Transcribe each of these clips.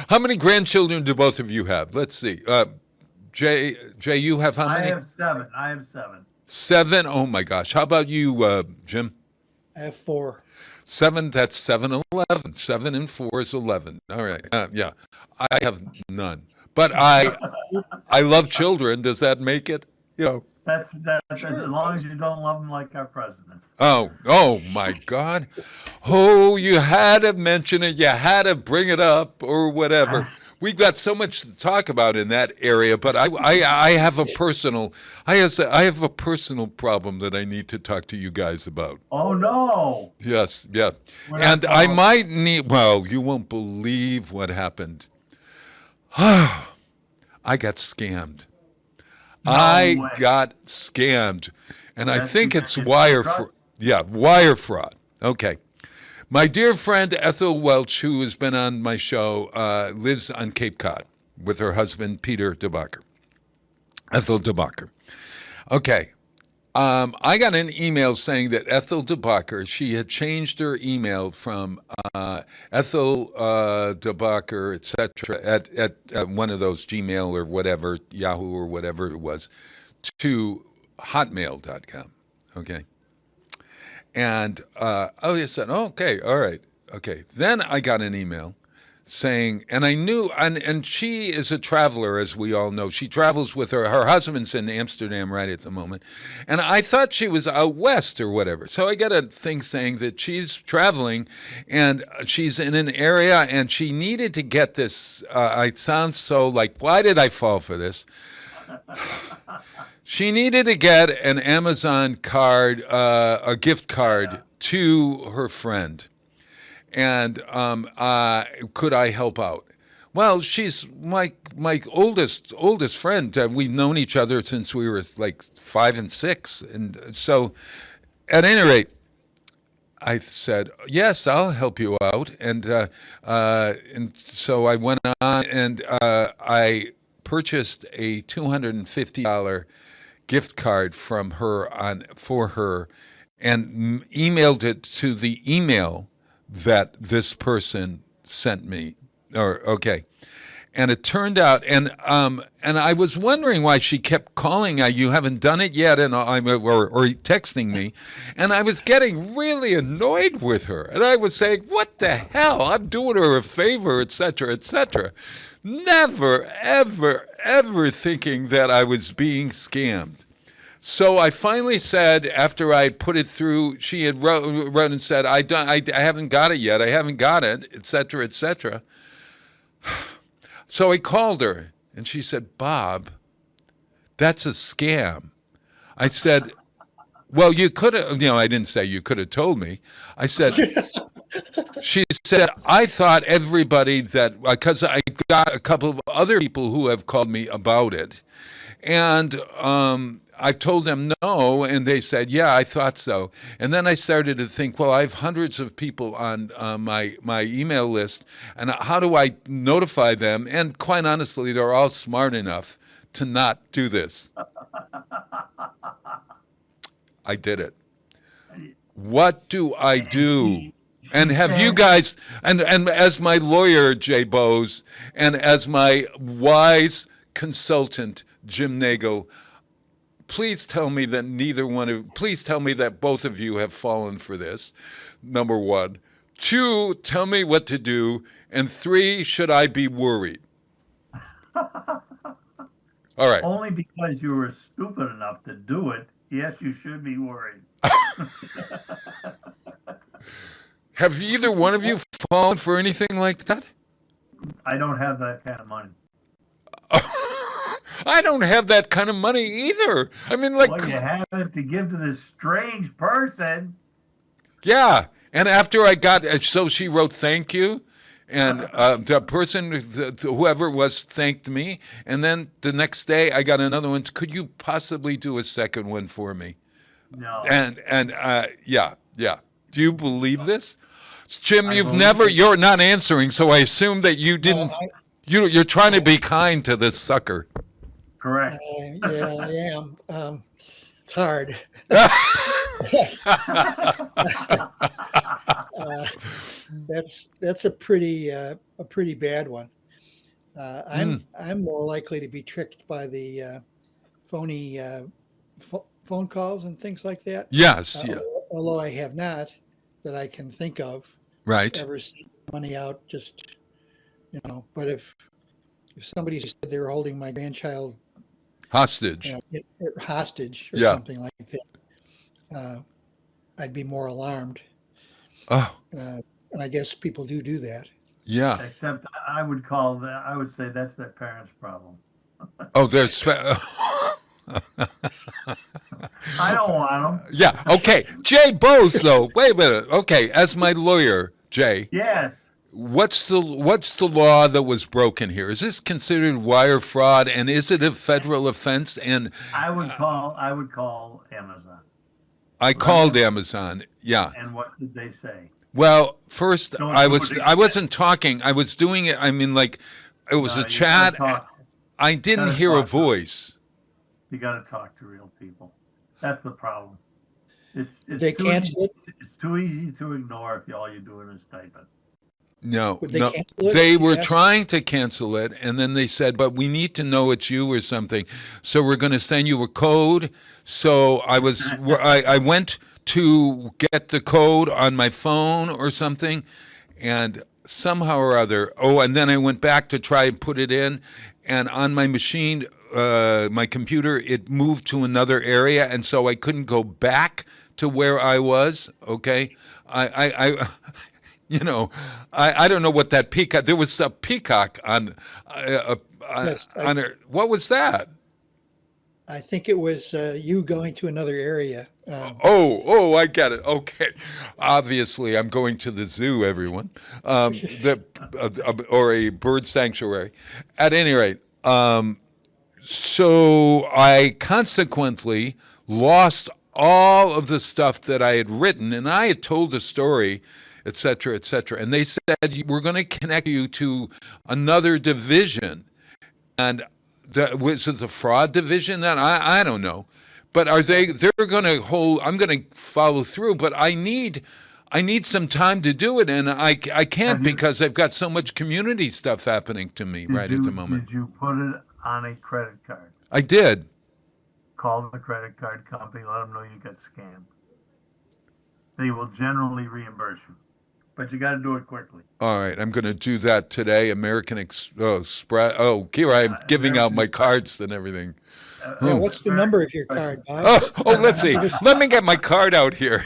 How many grandchildren do both of you have? Let's see. Jay, you have how I many? have seven. I have seven. Seven. Oh my gosh. How about you, Jim? I have four. Seven. That's 7, 11. 7 and 4 is 11. All right. Yeah. I have none, but I love children. Does that make it? You know. That's as Sure. long as you don't love them like our president. Oh my God. Oh, you had to mention it. You had to bring it up or whatever. We've got so much to talk about in that area, but I have a personal, I have a personal problem that I need to talk to you guys about. Oh no! Yes, yeah. We're not And I talking- might need, well, you won't believe what happened. I got scammed. I way. got scammed. And I That's think too it's bad. wire Trust- fraud. Yeah, wire fraud. Okay. My dear friend Ethel Welch, who has been on my show, lives on Cape Cod with her husband, Peter DeBacher. Ethel DeBacher. Okay. I got an email saying that Ethel DeBacher, she had changed her email from Ethel DeBacher, etc., at one of those Gmail or whatever, Yahoo or whatever it was, to hotmail.com. Okay. And I said, oh, okay, all right, okay. Then I got an email saying, and I knew, and she is a traveler, as we all know. She travels with her husband's in Amsterdam right at the moment. And I thought she was out west or whatever. So I got a thing saying that she's traveling and she's in an area and she needed to get this. I sound so like, why did I fall for this? She needed to get an Amazon card, a gift card to her friend. And could I help out? Well, she's my oldest friend. We've known each other since we were like 5 and 6, and so at any rate, I said yes, I'll help you out. And so I went on and I purchased a $250 gift card from her for her, and emailed it to the email that this person sent me. Okay. And it turned out, and I was wondering why she kept calling. You haven't done it yet, and or texting me, and I was getting really annoyed with her. And I was saying, "What the hell? I'm doing her a favor, etc., etc." Never, ever, ever thinking that I was being scammed. So I finally said, after I put it through, she had wrote and said, I haven't got it yet. I haven't got it, et cetera, et cetera. So I called her, and she said, Bob, that's a scam. I said, well, you could have, I didn't say you could have told me. I said, she said, I thought everybody because I got a couple of other people who have called me about it. And I told them no, and they said, yeah, I thought so. And then I started to think, well, I have hundreds of people on my email list, and how do I notify them? And quite honestly, they're all smart enough to not do this. I did it. What do I do? And have you guys, and as my lawyer, Jay Bose, and as my wise consultant, Jim Nagel, please tell me that please tell me that both of you have fallen for this, number one. 2, tell me what to do. And 3, should I be worried? All right. Only because you were stupid enough to do it. Yes, you should be worried. Have either one of you fallen for anything like that? I don't have that kind of money. I don't have that kind of money either. I mean, like, Well, you have it to give to this strange person. yeah. And after I got, so she wrote thank you, and the person, whoever it was, thanked me. And then the next day, I got another one. Could you possibly do a second one for me? No. And yeah. Do you believe this, Jim? I You've believe never. it. You're not answering, so I assume that you didn't. You're trying to be kind to this sucker. Correct. Yeah, I am. It's hard. that's a pretty bad one. I'm more likely to be tricked by the phony phone calls and things like that. Yes, yeah, Although I have not, that I can think of, right. ever seen money out just, But if somebody said they were holding my grandchild, Hostage. hostage or Yeah. something like that, I'd be more alarmed. Oh, And I guess people do that. yeah. Except I would say that's their parents' problem. Oh, there's. I don't want them. Yeah. Okay. Jay Bose, though. Wait a minute. Okay. As my lawyer, Jay, Yes. what's the law that was broken here? Is this considered wire fraud, and is it a federal offense? And I would call Amazon. I called Amazon. Yeah. And what did they say? Well, first Don't I do was it I wasn't talking. I was doing it. I mean, like it was No, a you chat. gotta talk. I didn't gotta hear a talk to them. voice. You got to talk to real people. That's the problem. It's They too cancel easy, it's too easy to ignore if all you're doing is typing. No, Would they no. cancel it? They were Yes. trying to cancel it, and then they said, "But we need to know it's you or something, so we're going to send you a code." So I went to get the code on my phone or something, and somehow or other. Oh, and then I went back to try and put it in, and on my machine, my computer, it moved to another area, and so I couldn't go back to where I was. Okay, I I don't know what that peacock. There was a peacock on Yes, on her. What was that? I think it was you going to another area. I get it. Okay, obviously I'm going to the zoo, everyone, or a bird sanctuary. At any rate, so I consequently lost all of the stuff that I had written, and I had told a story, et cetera, et cetera. And they said, we're going to connect you to another division. And was it the fraud division? And I don't know. But they're going to I'm going to follow through, but I need some time to do it. And I can't because I've got so much community stuff happening to me at the moment. Did you put it on a credit card? I did. Call the credit card company, let them know you got scammed. They will generally reimburse you, but you got to do it quickly. All right, I'm going to do that today. American Express. Oh, here I'm giving out my cards and everything. What's the number of your card, Bob? Let's see. Let me get my card out here.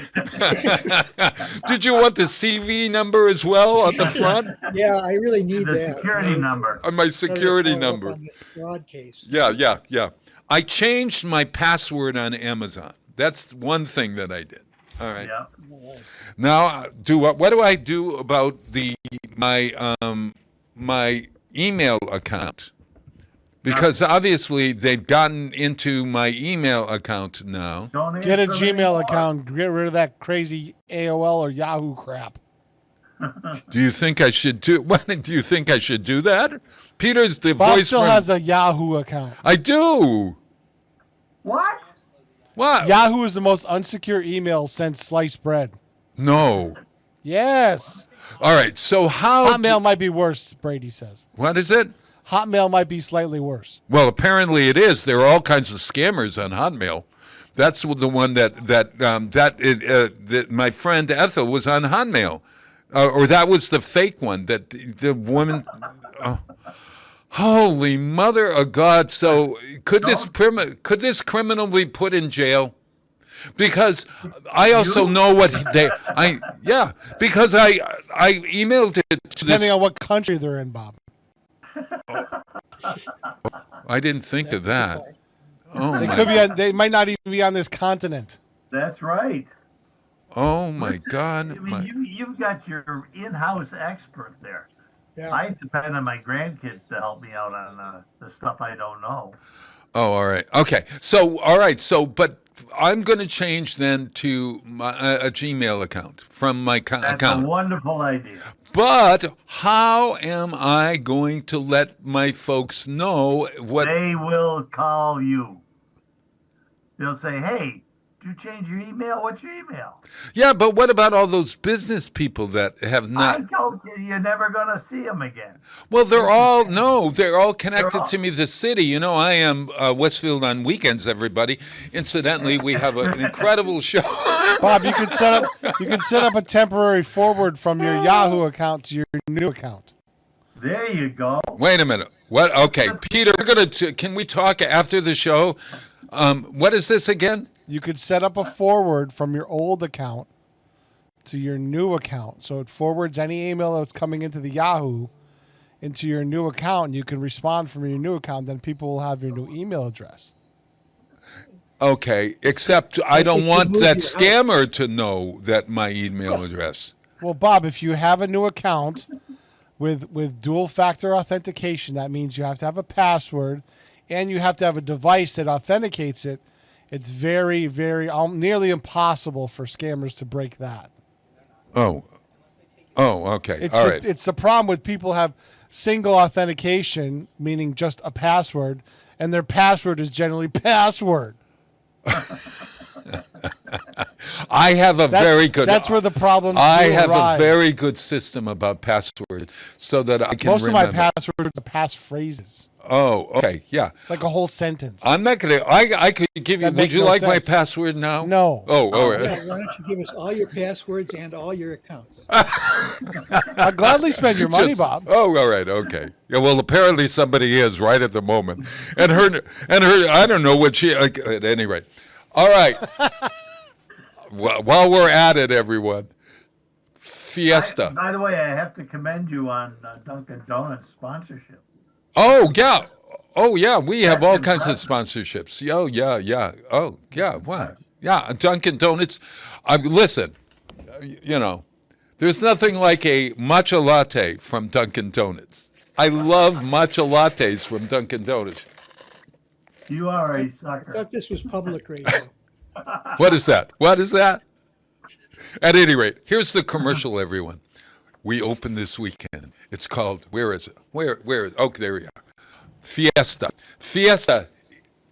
Did you want the CV number as well on the front? Yeah, I really need The that. security number. On my security Follow up number. on this fraud case. Yeah. I changed my password on Amazon. That's one thing that I did. All right. Yeah. Now, what do I do about my email account? Because obviously they've gotten into my email account now. Don't Get a answer Gmail anymore. account. Get rid of that crazy AOL or Yahoo crap. Do you think I should do? Do you think I should do that? Peter's the Bob voice still from. has a Yahoo account. I do. What? What? Yahoo is the most unsecure email since sliced bread. No. Yes. All right. So how? Hotmail might be worse, Brady says. What is it? Hotmail might be slightly worse. Well, apparently it is. There are all kinds of scammers on Hotmail. That's the one that my friend Ethel was on Hotmail, or that was the fake one that the woman. Holy mother of God! So could this criminal be put in jail? Because I also know what because I emailed it to Depending this. on what country they're in, Bob. I didn't think of that. Oh They my! could be on, they might not even be on this continent. That's right. Oh my God! I mean, you've got your in-house expert there. Yeah. I depend on my grandkids to help me out on the stuff I don't know. Oh, all right. Okay. So, all right. So, but I'm going to change then to a Gmail account from my That's account. a wonderful idea. But how am I going to let my folks know what? They will call you. They'll say, "Hey, you change your email? What's your email? Yeah, but what about all those business people that have not? I told you, you're never going to see them again. Well, they're all connected to me. The city, you know, I am Westfield on weekends. Everybody, incidentally, we have an incredible show. Bob, you can set up a temporary forward from your Yahoo account to your new account. There you go. Wait a minute. What? Okay, Peter, can we talk after the show? What is this again? You could set up a forward from your old account to your new account. So it forwards any email that's coming into the Yahoo into your new account, and you can respond from your new account. Then people will have your new email address. Okay, except I don't want that scammer to know that my email address. Well, Bob, if you have a new account with dual factor authentication, that means you have to have a password and you have to have a device that authenticates it. It's very, very nearly impossible for scammers to break that. Oh, okay. All right. It's the problem with people have single authentication, meaning just a password, and their password is generally password. I have a very good. That's where the problem. I have arise. a very good system about passwords, so that I can. Most remember. of my passwords are passphrases. Oh, okay, yeah. Like a whole sentence. I'm not gonna. I could give you. Would you like my password now? No. Oh, all right. Yeah, why don't you give us all your passwords and all your accounts? I'll gladly spend your money, Bob. Oh, all right, okay. Yeah, well, apparently somebody is right at the moment, and her. I don't know what she. At any rate, all right. While we're at it, everyone, Fiesta. By the way, I have to commend you on Dunkin' Donuts sponsorship. Oh yeah, we have all kinds of sponsorships. Oh yeah. Oh yeah, what? Yeah, Dunkin' Donuts. Listen, you know, there's nothing like a matcha latte from Dunkin' Donuts. I love matcha lattes from Dunkin' Donuts. You are a I sucker. thought this was public radio. What is that? What is that? At any rate, here's the commercial, everyone. We open this weekend. It's called, where is it? Where? Oh, there we are. Fiesta. Fiesta.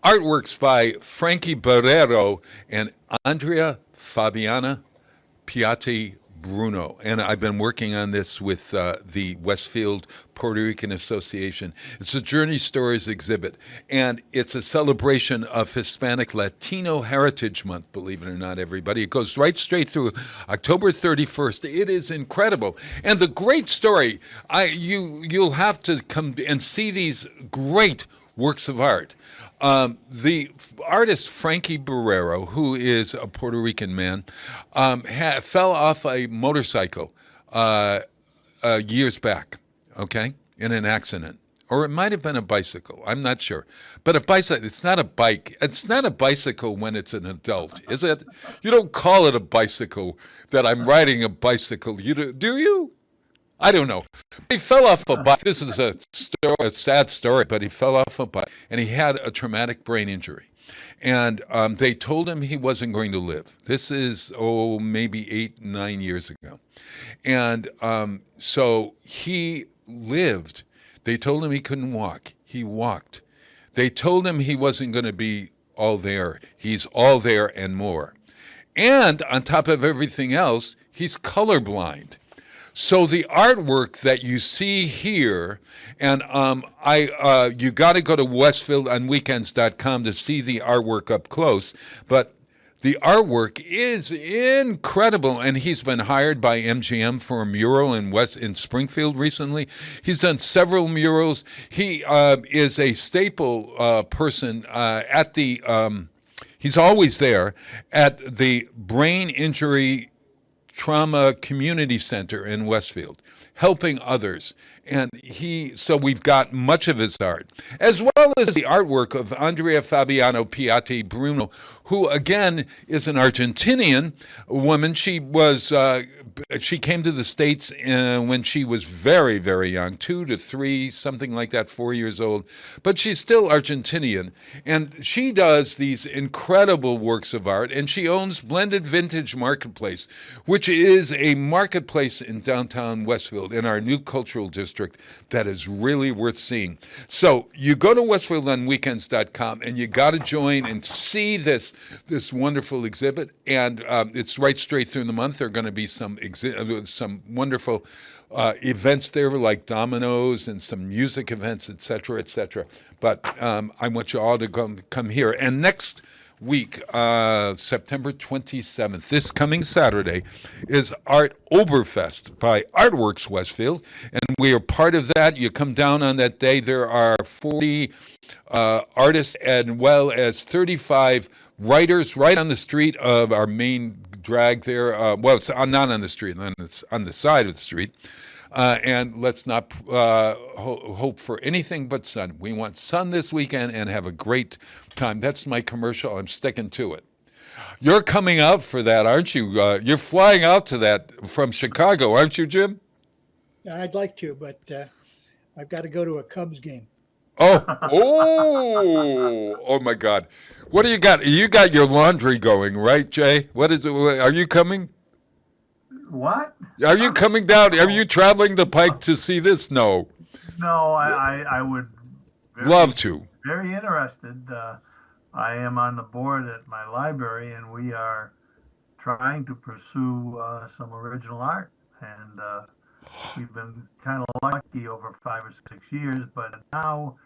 Artworks by Frankie Barrero and Andrea Fabiana Piatti Bruno. And I've been working on this with the Westfield Puerto Rican Association. It's a Journey Stories exhibit, and it's a celebration of Hispanic Latino Heritage Month, believe it or not, everybody. It goes right straight through October 31st. It is incredible. And the great story, you'll have to come and see these great works of art. The artist Frankie Barrero, who is a Puerto Rican man, fell off a motorcycle years back, okay, in an accident. Or it might have been a bicycle. I'm not sure. But a bicycle, it's not a bike. It's not a bicycle when it's an adult, is it? You don't call it a bicycle that I'm riding a bicycle. Do you? I don't know. He fell off a bike. This is a sad story, but he fell off a bike, and he had a traumatic brain injury. And they told him he wasn't going to live. This is, maybe 8, 9 years ago. And so he lived. They told him he couldn't walk. He walked. They told him he wasn't going to be all there. He's all there and more. And on top of everything else, he's colorblind. So the artwork that you see here, and you got to go to westfieldonweekends.com to see the artwork up close, but the artwork is incredible, and he's been hired by MGM for a mural in Springfield recently. He's done several murals. He is a staple person at the. He's always there at the Brain Injury Trauma Community Center in Westfield, helping others. And so we've got much of his art, as well as the artwork of Andrea Fabiano Piatti Bruno, who again is an Argentinian woman. She came to the States when she was very, very young, 2 to 3, something like that, 4 years old. But she's still Argentinian, and she does these incredible works of art, and she owns Blended Vintage Marketplace, which which is a marketplace in downtown Westfield in our new cultural district that is really worth seeing. So you go to westfieldonweekends.com and you got to join and see this wonderful exhibit. And it's right straight through the month. There are going to be some wonderful events there like dominoes and some music events, et cetera, et cetera. But I want you all to come here. And next week, September 27th, this coming Saturday, is Art Oberfest by Artworks Westfield, and we are part of that. You come down on that day. There are 40 artists as well as 35 writers right on the street of our main drag there. Well, it's not on the street, it's on the side of the street. And let's not hope for anything but sun. We want sun this weekend and have a great time. That's my commercial. I'm sticking to it. You're coming out for that, aren't you? You're flying out to that from Chicago, aren't you, Jim? I'd like to, but I've got to go to a Cubs game. Oh my God. What do you got? You got your laundry going, right, Jay? What is it? Are you coming? What? Are you coming down? Are you traveling the Pike to see this? No. No, I would love to. Very interested. I am on the board at my library, and we are trying to pursue some original art. And we've been kind of lucky over 5 or 6 years, but now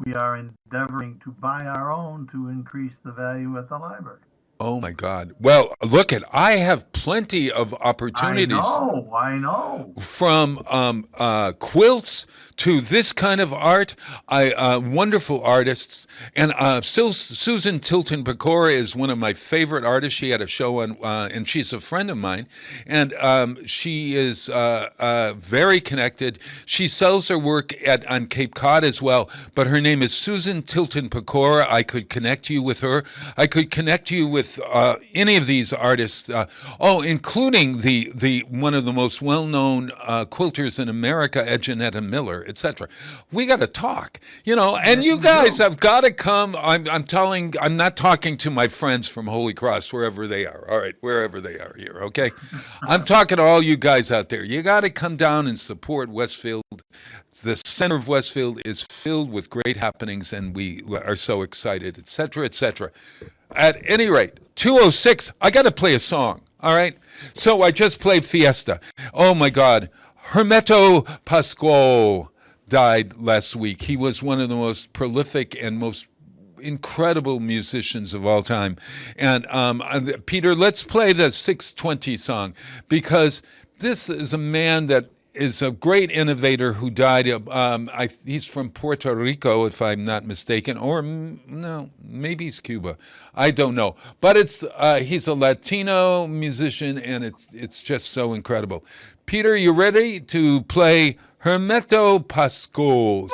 we are endeavoring to buy our own to increase the value at the library. Oh my God. Well, look I have plenty of opportunities. I know. From quilts to this kind of art, wonderful artists. And Susan Tilton Pecora is one of my favorite artists. She had a show on, and she's a friend of mine. And she is very connected. She sells her work on Cape Cod as well. But her name is Susan Tilton Pecora. I could connect you with her. I could connect you with any of these artists, including the one of the most well-known quilters in America, Edginetta Miller, etc. We got to talk, and you guys have got to come. I'm not talking to my friends from Holy Cross, wherever they are. All right, wherever they are here, okay? I'm talking to all you guys out there. You got to come down and support Westfield. The center of Westfield is filled with great happenings, and we are so excited, etc., etc. At any rate, 2:06, I got to play a song, all right? So I just played Fiesta. Oh, my God. Hermeto Pascoal died last week. He was one of the most prolific and most incredible musicians of all time. And Peter, let's play the 620 song, because this is a man that is a great innovator who died. He's from Puerto Rico, if I'm not mistaken, or no, maybe he's Cuba. I don't know. But he's a Latino musician, and it's just so incredible. Peter, you ready to play Hermeto Pascoal?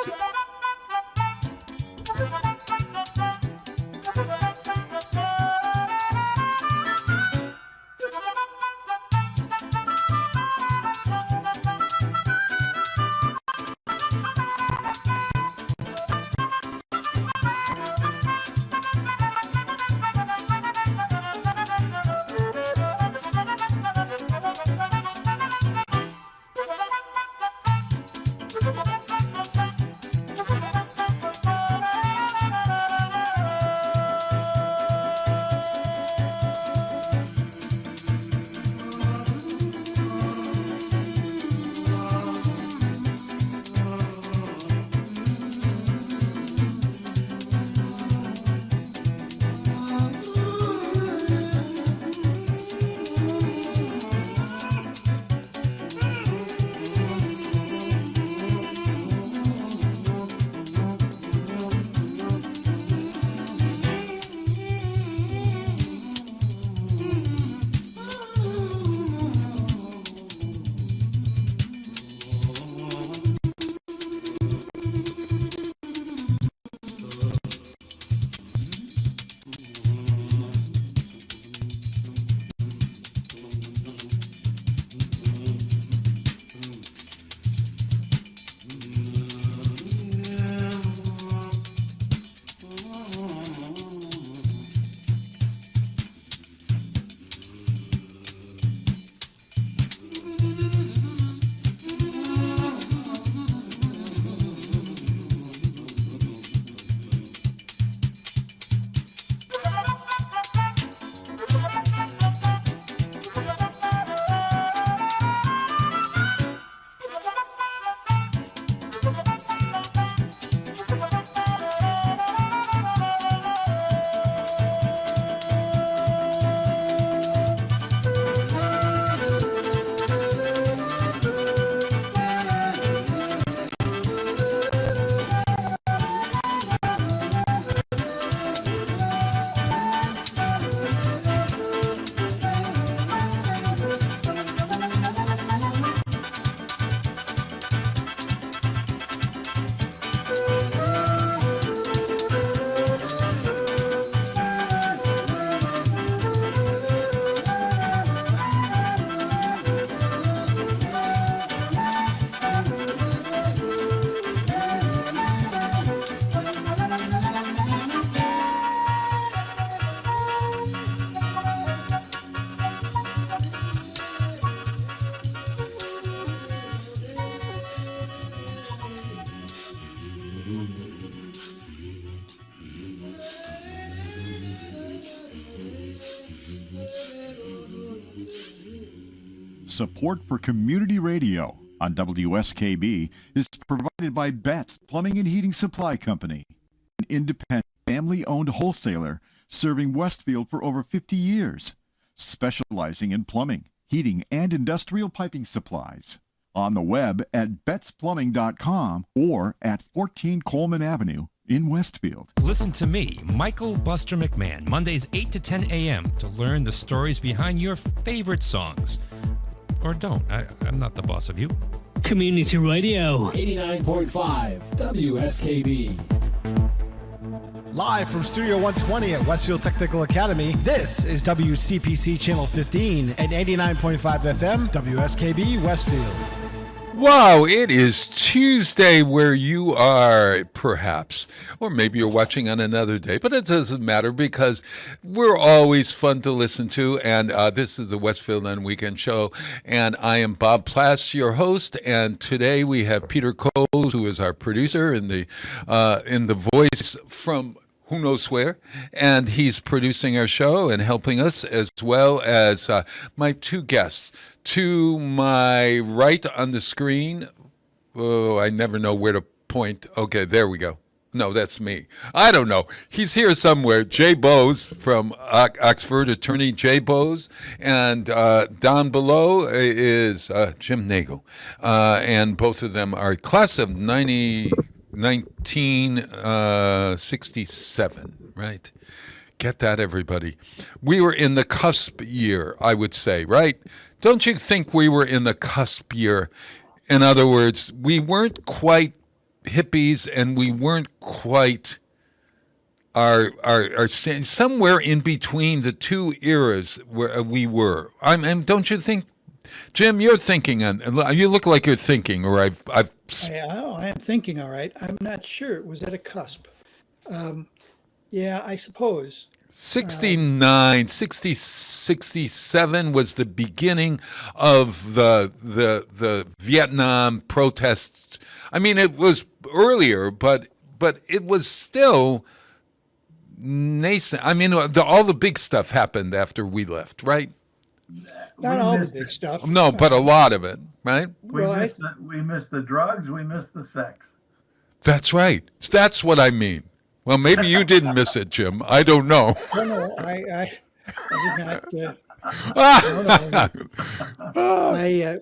Support for community radio on WSKB is provided by Betts Plumbing and Heating Supply Company, an independent family-owned wholesaler serving Westfield for over 50 years, specializing in plumbing, heating, and industrial piping supplies. On the web at bettsplumbing.com or at 14 Coleman Avenue in Westfield. Listen to me, Michael Buster McMahon, Mondays 8 to 10 a.m. to learn the stories behind your favorite songs. Or don't. I'm not the boss of you. Community Radio. 89.5 WSKB. Live from Studio 120 at Westfield Technical Academy, this is WCPC Channel 15 and 89.5 FM, WSKB Westfield. Wow, it is Tuesday where you are, perhaps, or maybe you're watching on another day, but it doesn't matter because we're always fun to listen to, and this is the Westfield on Weekend Show, and I am Bob Plass, your host, and today we have Peter Coles, who is our producer in the voice from who knows where, and he's producing our show and helping us, as well as my two guests. To my right on the screen, oh, I never know where to point. Okay, there we go. No, that's me. I don't know. He's here somewhere. Jay Bowes from Oxford, attorney Jay Bowes. And down below is Jim Nagel. And both of them are class of 1967, right? Get that, everybody. We were in the cusp year, I would say, right? Don't you think we were in the cusp year? In other words, we weren't quite hippies and we weren't quite our somewhere in between the two eras where we were. Don't you think, Jim? You're thinking, you look like you're thinking, or I am thinking. All right, I'm not sure. Was that a cusp? Yeah, I suppose. 69, 60, 67 was the beginning of the Vietnam protests. I mean, it was earlier, but it was still nascent. I mean, all the big stuff happened after we left, right? Not all the big stuff. No, but a lot of it, right? We missed the drugs. We missed the sex. That's right. That's what I mean. Well, maybe you didn't miss it, Jim. I don't know. No, I did not.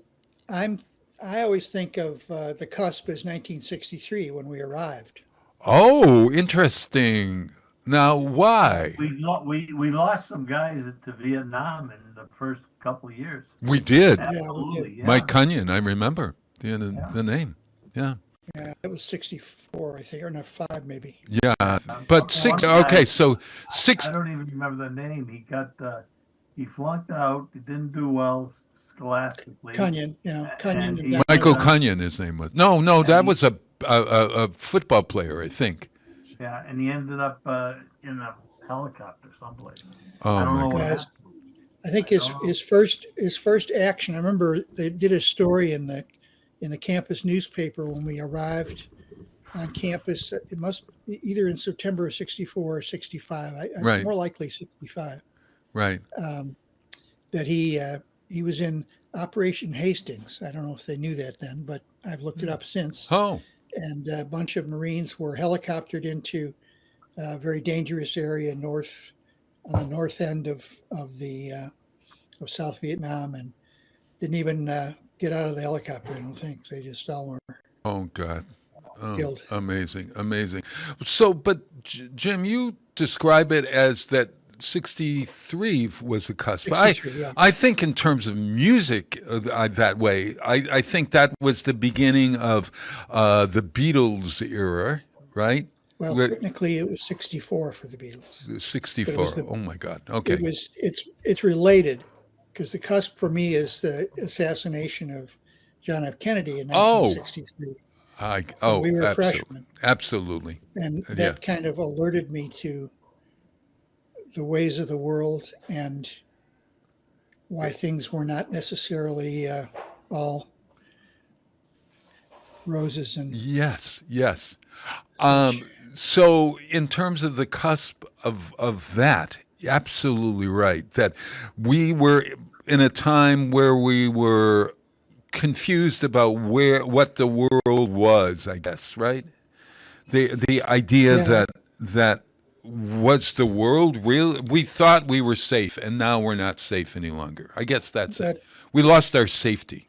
I always think of the cusp as 1963 when we arrived. Oh, interesting. Now, why? We lost some guys to Vietnam in the first couple of years. We did. Absolutely. Yeah. Mike Cunyon, I remember the name. Yeah. Yeah, it was 64, I think, or not 5 maybe. Yeah, but okay, so six. I don't even remember the name. He flunked out. He didn't do well scholastically. Cunyon, yeah, Cunyon. Michael Cunyon, his name was. No, that was a football player, I think. Yeah, and he ended up in a helicopter someplace. Oh my God! I think his first action. I remember they did a story in the campus newspaper when we arrived on campus. It must be either in September of 64 or 65. Right. More likely 65. Right. That he was in Operation Hastings. I don't know if they knew that then, but I've looked it up since. Oh. And a bunch of Marines were helicoptered into a very dangerous area on the north end of South Vietnam, and didn't even get out of the helicopter. I don't think they just all were. Oh God! Killed. Amazing. So, but Jim, you describe it as that 63 was the cusp. 63, yeah. I think in terms of music that way. I think that was the beginning of the Beatles era, right? Well, technically, it was 64 for the Beatles. 64. Oh my God! Okay. It's related. Because the cusp for me is the assassination of John F. Kennedy in 1963. We were freshmen. Absolutely. And that kind of alerted me to the ways of the world and why things were not necessarily all roses and yes. So in terms of the cusp of that, absolutely right, that we were in a time where we were confused about what the world was, I guess, right? The idea Yeah, that was the world real? We thought we were safe, and now we're not safe any longer. I guess that's it. that We lost our safety.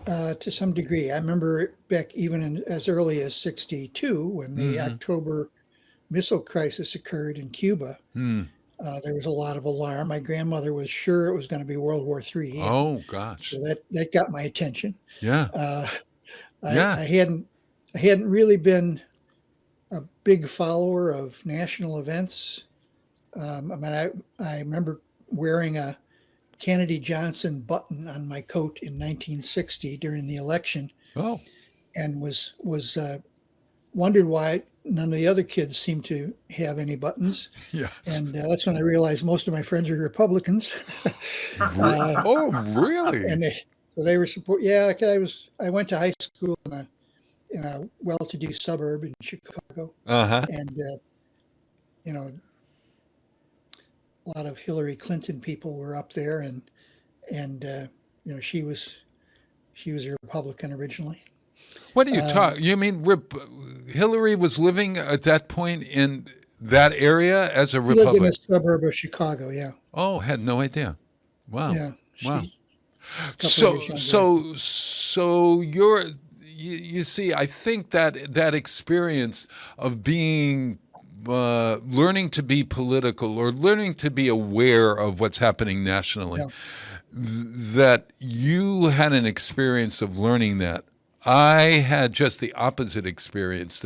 to some degree. I remember back even as early as '62 when the October missile crisis occurred in Cuba. There was a lot of alarm. My grandmother was sure it was going to be World War III, and Oh gosh. so that got my attention. Yeah. Uh, I, Yeah. I hadn't really been a big follower of national events. I mean, I remember wearing a Kennedy Johnson button on my coat in 1960 during the election, Oh. and was wondered why none of the other kids seemed to have any buttons. Yes. And that's when I realized most of my friends are Republicans. Oh, really? And so they were support. Yeah, 'cause I went to high school in a well-to-do suburb in Chicago, Uh-huh. and you know, a lot of Hillary Clinton people were up there, and she was a Republican originally. What are you talking? You mean Hillary was living at that point in that area as a She lived in a Republican? suburb of Chicago. Yeah, Oh, had no idea. Wow. yeah. Wow. She's a couple years younger. So you see, I think that experience of being learning to be political or learning to be aware of what's happening nationally, Yeah. that you had an experience of learning that. I had just the opposite experience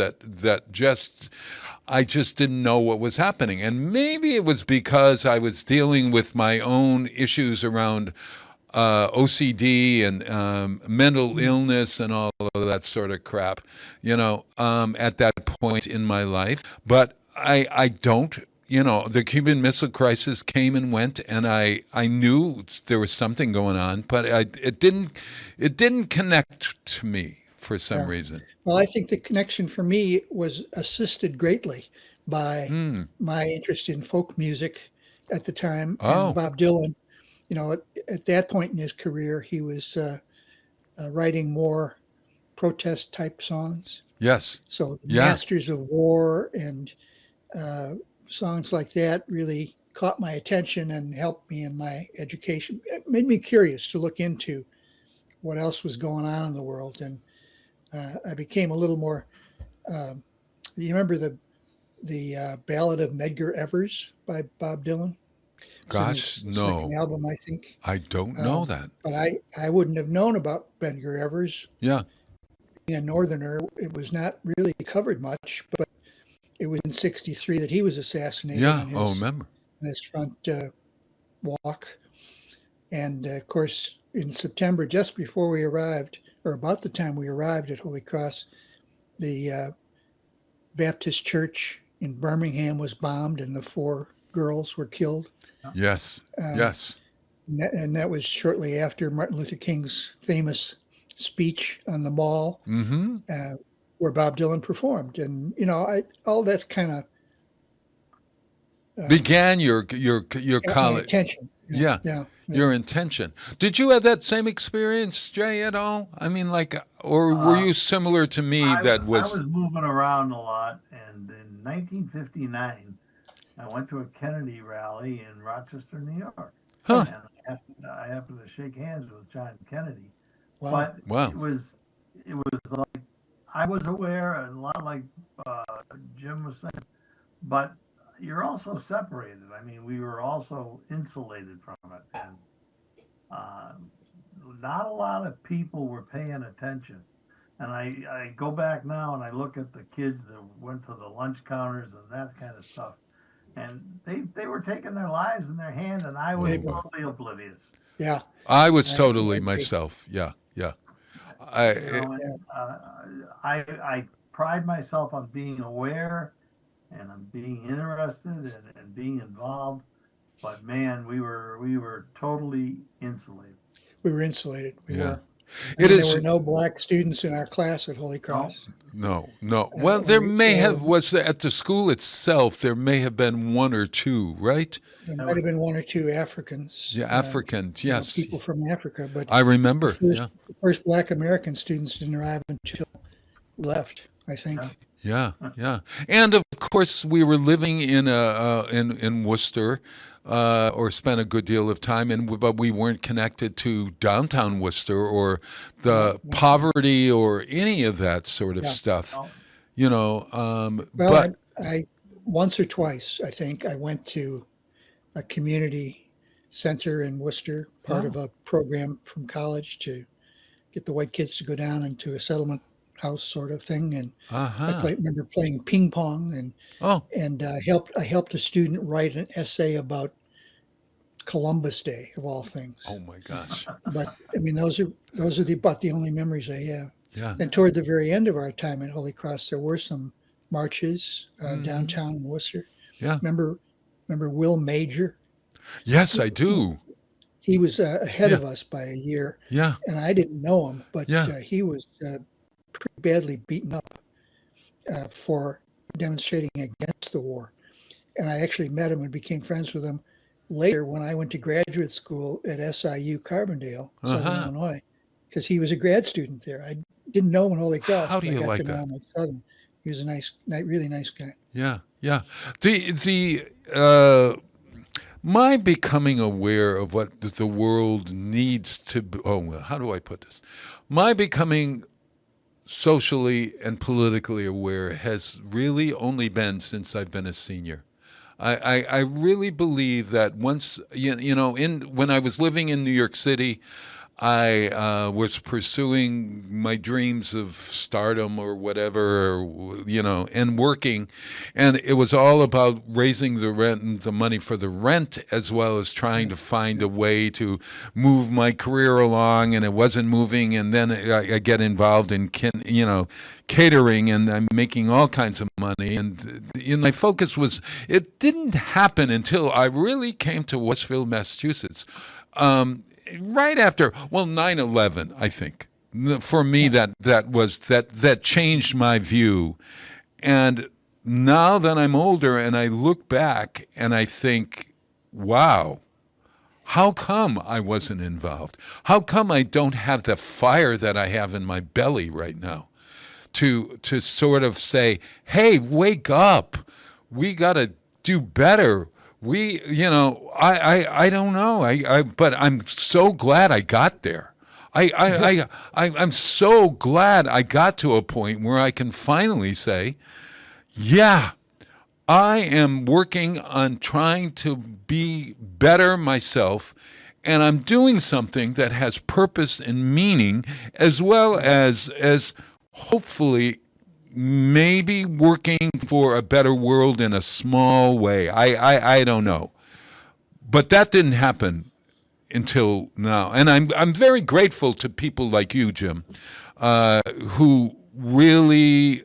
I just didn't know what was happening. And maybe it was because I was dealing with my own issues around OCD and mental illness and all of that sort of crap, at that point in my life. But I don't, the Cuban Missile Crisis came and went, and I knew there was something going on, but it didn't connect to me for some reason. Well, I think the connection for me was assisted greatly by my interest in folk music at the time, Oh. and Bob Dylan. At that point in his career, he was writing more protest type songs. Yes. So the Yeah. Masters of War and songs like that really caught my attention and helped me in my education. It made me curious to look into what else was going on in the world, and I became a little more. You remember the Ballad of Medgar Evers by Bob Dylan? It's in Gosh, his no. second album, I think. I don't know that. But I wouldn't have known about Medgar Evers. Yeah. Being a Northerner, it was not really covered much, but it was in '63 that he was assassinated Yeah. on Remember. his front walk. And of course, in September, just before we arrived, or about the time we arrived at Holy Cross, the Baptist church in Birmingham was bombed and the 4 girls were killed. Yes. Yes. And that was shortly after Martin Luther King's famous speech on the Mall, where Bob Dylan performed. And, all that's kind of began your college attention. Yeah. Your intention. Did you have that same experience, Jay, at all? I mean, or were you similar to me? I was moving around a lot, and in 1959, I went to a Kennedy rally in Rochester, New York. Huh. And I happened to shake hands with John Kennedy. Wow. But Wow. it was like I was aware, and a lot like Jim was saying, but you're also separated. I mean, we were also insulated from it, and not a lot of people were paying attention. And I go back now and I look at the kids that went to the lunch counters and that kind of stuff, and they were taking their lives in their hand, and I was totally oblivious. Yeah. I was totally myself. Yeah. Yeah. I pride myself on being aware and on being interested and being involved, but man, we were totally insulated. We were insulated. We were. It There is were no black students in our class at Holy Cross. no. Well, there may have or at the school itself. There may have been one or two, right? There might have been one or two Africans. Yeah, Africans. Yes, people from Africa, but I remember. the first Black American students didn't arrive until we left, I think. Yeah, and of course we were living in in Worcester, or spent a good deal of time in, but we weren't connected to downtown Worcester or the poverty or any of that sort of stuff. Well, but I once or twice, I think, I went to a community center in Worcester, part of a program from college to get the white kids to go down into a settlement house sort of thing. And I remember playing ping pong and I helped a student write an essay about Columbus Day of all things. Oh my gosh! But I mean, those are about the only memories I have. Yeah. And toward the very end of our time at Holy Cross, there were some marches downtown in Worcester. Yeah. Remember Will Major? Yes, I do. He was ahead of us by a year. Yeah. And I didn't know him, but he was pretty badly beaten up for demonstrating against the war. And I actually met him and became friends with him later when I went to graduate school at SIU Carbondale, Southern Illinois, because he was a grad student there. I didn't know him in Holy Cross. How do you I got like to that? know him at Southern. He was a really nice guy. Yeah. My becoming aware of what the world needs to be, how do I put this? My becoming socially and politically aware has really only been since I've been a senior. I really believe that once, when I was living in New York City, I was pursuing my dreams of stardom or whatever, and working. And it was all about raising the rent and the money for the rent, as well as trying to find a way to move my career along. And it wasn't moving. And then I get involved in, catering, and I'm making all kinds of money. And my focus was, it didn't happen until I really came to Westfield, Massachusetts. Right after 9/11, I think for me that changed my view. And now that I'm older and I look back and I think, wow, how come I wasn't involved? How come I don't have the fire that I have in my belly right now to sort of say, hey, wake up, we got to do better. I don't know. But I'm so glad I got there. I'm so glad I got to a point where I can finally say, yeah, I am working on trying to be better myself, and I'm doing something that has purpose and meaning, as well as hopefully maybe working for a better world in a small way. I don't know. But that didn't happen until now. And I'm very grateful to people like you, Jim, who really,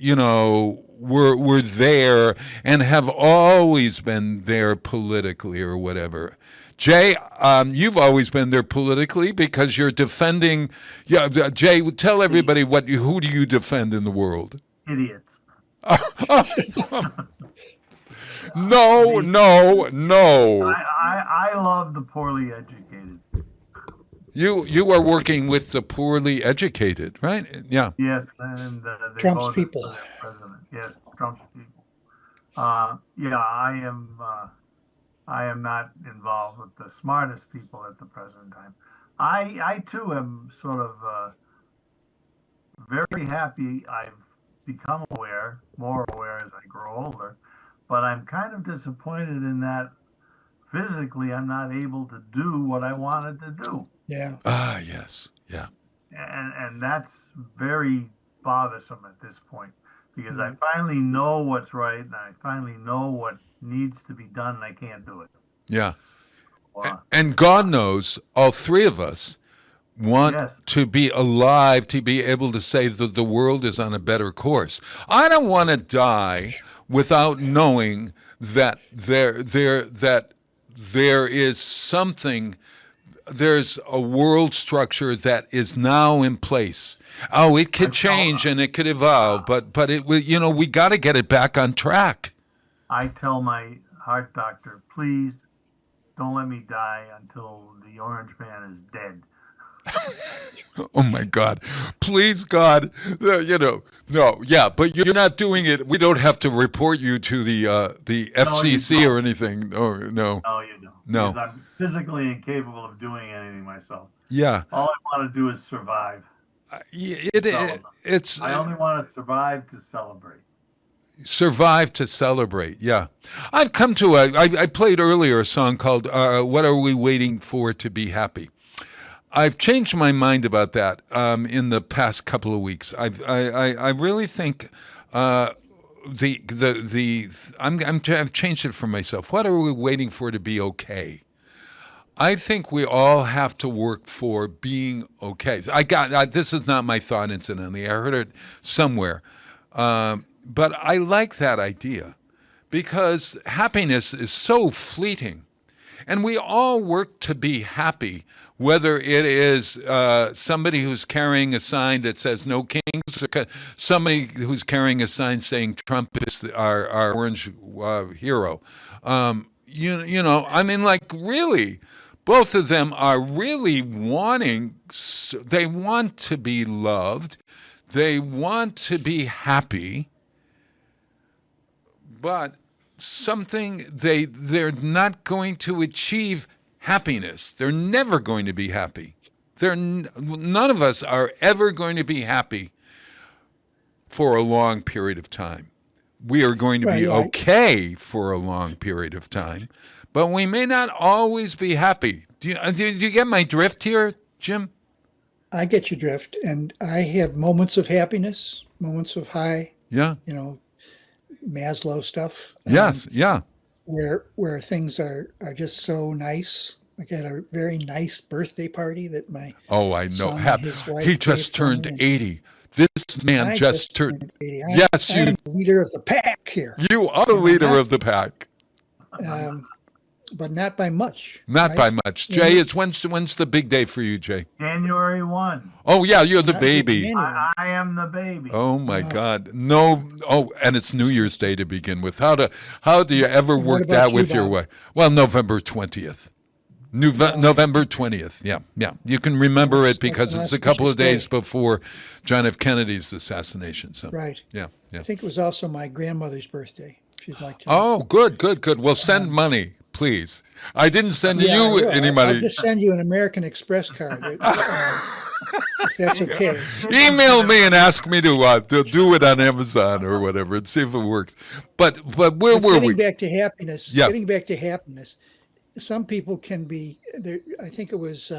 were there and have always been there politically or whatever. Jay, you've always been there politically because you're defending. Yeah, Jay, tell everybody who do you defend in the world? Idiots. No. I love the poorly educated. You are working with the poorly educated, right? Yeah. Yes, and they Trump's voted people. for their president. Yes, Trump's people. I am not involved with the smartest people at the present time. I too am sort of very happy I've become more aware as I grow older, but I'm kind of disappointed in that physically I'm not able to do what I wanted to do. Yeah. Yes. Yeah. And that's very bothersome at this point, because I finally know what's right and I finally know what needs to be done and I can't do it. Yeah. And God knows all three of us want to be alive, to be able to say that the world is on a better course. I don't want to die without knowing that there is something there's a world structure that is now in place. Oh, it could change and it could evolve, but we got to get it back on track. I tell my heart doctor, please don't let me die until the Orange Man is dead. Oh my God! Please, God, no, yeah, but you're not doing it. We don't have to report you to the FCC or anything. Oh no. No, you don't. No. Because I'm physically incapable of doing anything myself. Yeah. All I want to do is survive. It's. I only want to survive to celebrate. Survive to celebrate. Yeah, I've come to I played earlier a song called "What Are We Waiting For to Be Happy." I've changed my mind about that in the past couple of weeks. I really think I've changed it for myself. What are we waiting for to be okay? I think we all have to work for being okay. This is not my thought, incidentally. I heard it somewhere, but I like that idea because happiness is so fleeting, and we all work to be happy. Whether it is somebody who's carrying a sign that says "No Kings," or somebody who's carrying a sign saying Trump is our orange hero, I mean, like, really, both of them are really wanting. They want to be loved, they want to be happy, but they're not going to achieve happiness. They're never going to be happy. None of us are ever going to be happy for a long period of time. We are going to be okay for a long period of time, but we may not always be happy. Do you get my drift here, Jim? I get your drift, and I have moments of happiness, moments of high. Yeah. Maslow stuff. Yes. Yeah. Where things are just so nice. I had a very nice birthday party that my I know. son and his wife He just turned 80. This man just turned 80. Yes, I'm the leader of the pack here. You are the leader of the pack. But not by much. Not by much. Jay, it's when's the big day for you, Jay? January 1. Oh yeah, you're the baby. I am the baby. Oh my God. No. Oh, and it's New Year's Day to begin with. How do you ever work that with your wife? Well, November 20th. November 20th. Yeah. You can remember it because it's a couple of days before John F. Kennedy's assassination. So, right. Yeah. I think it was also my grandmother's birthday, if you'd like to. Oh, good. Well, send money, please. I didn't send you any money. I'll just send you an American Express card. If that's okay. Email me and ask me to do it on Amazon or whatever and see if it works. But where were we? Getting back to happiness. Some people can be there. I think it was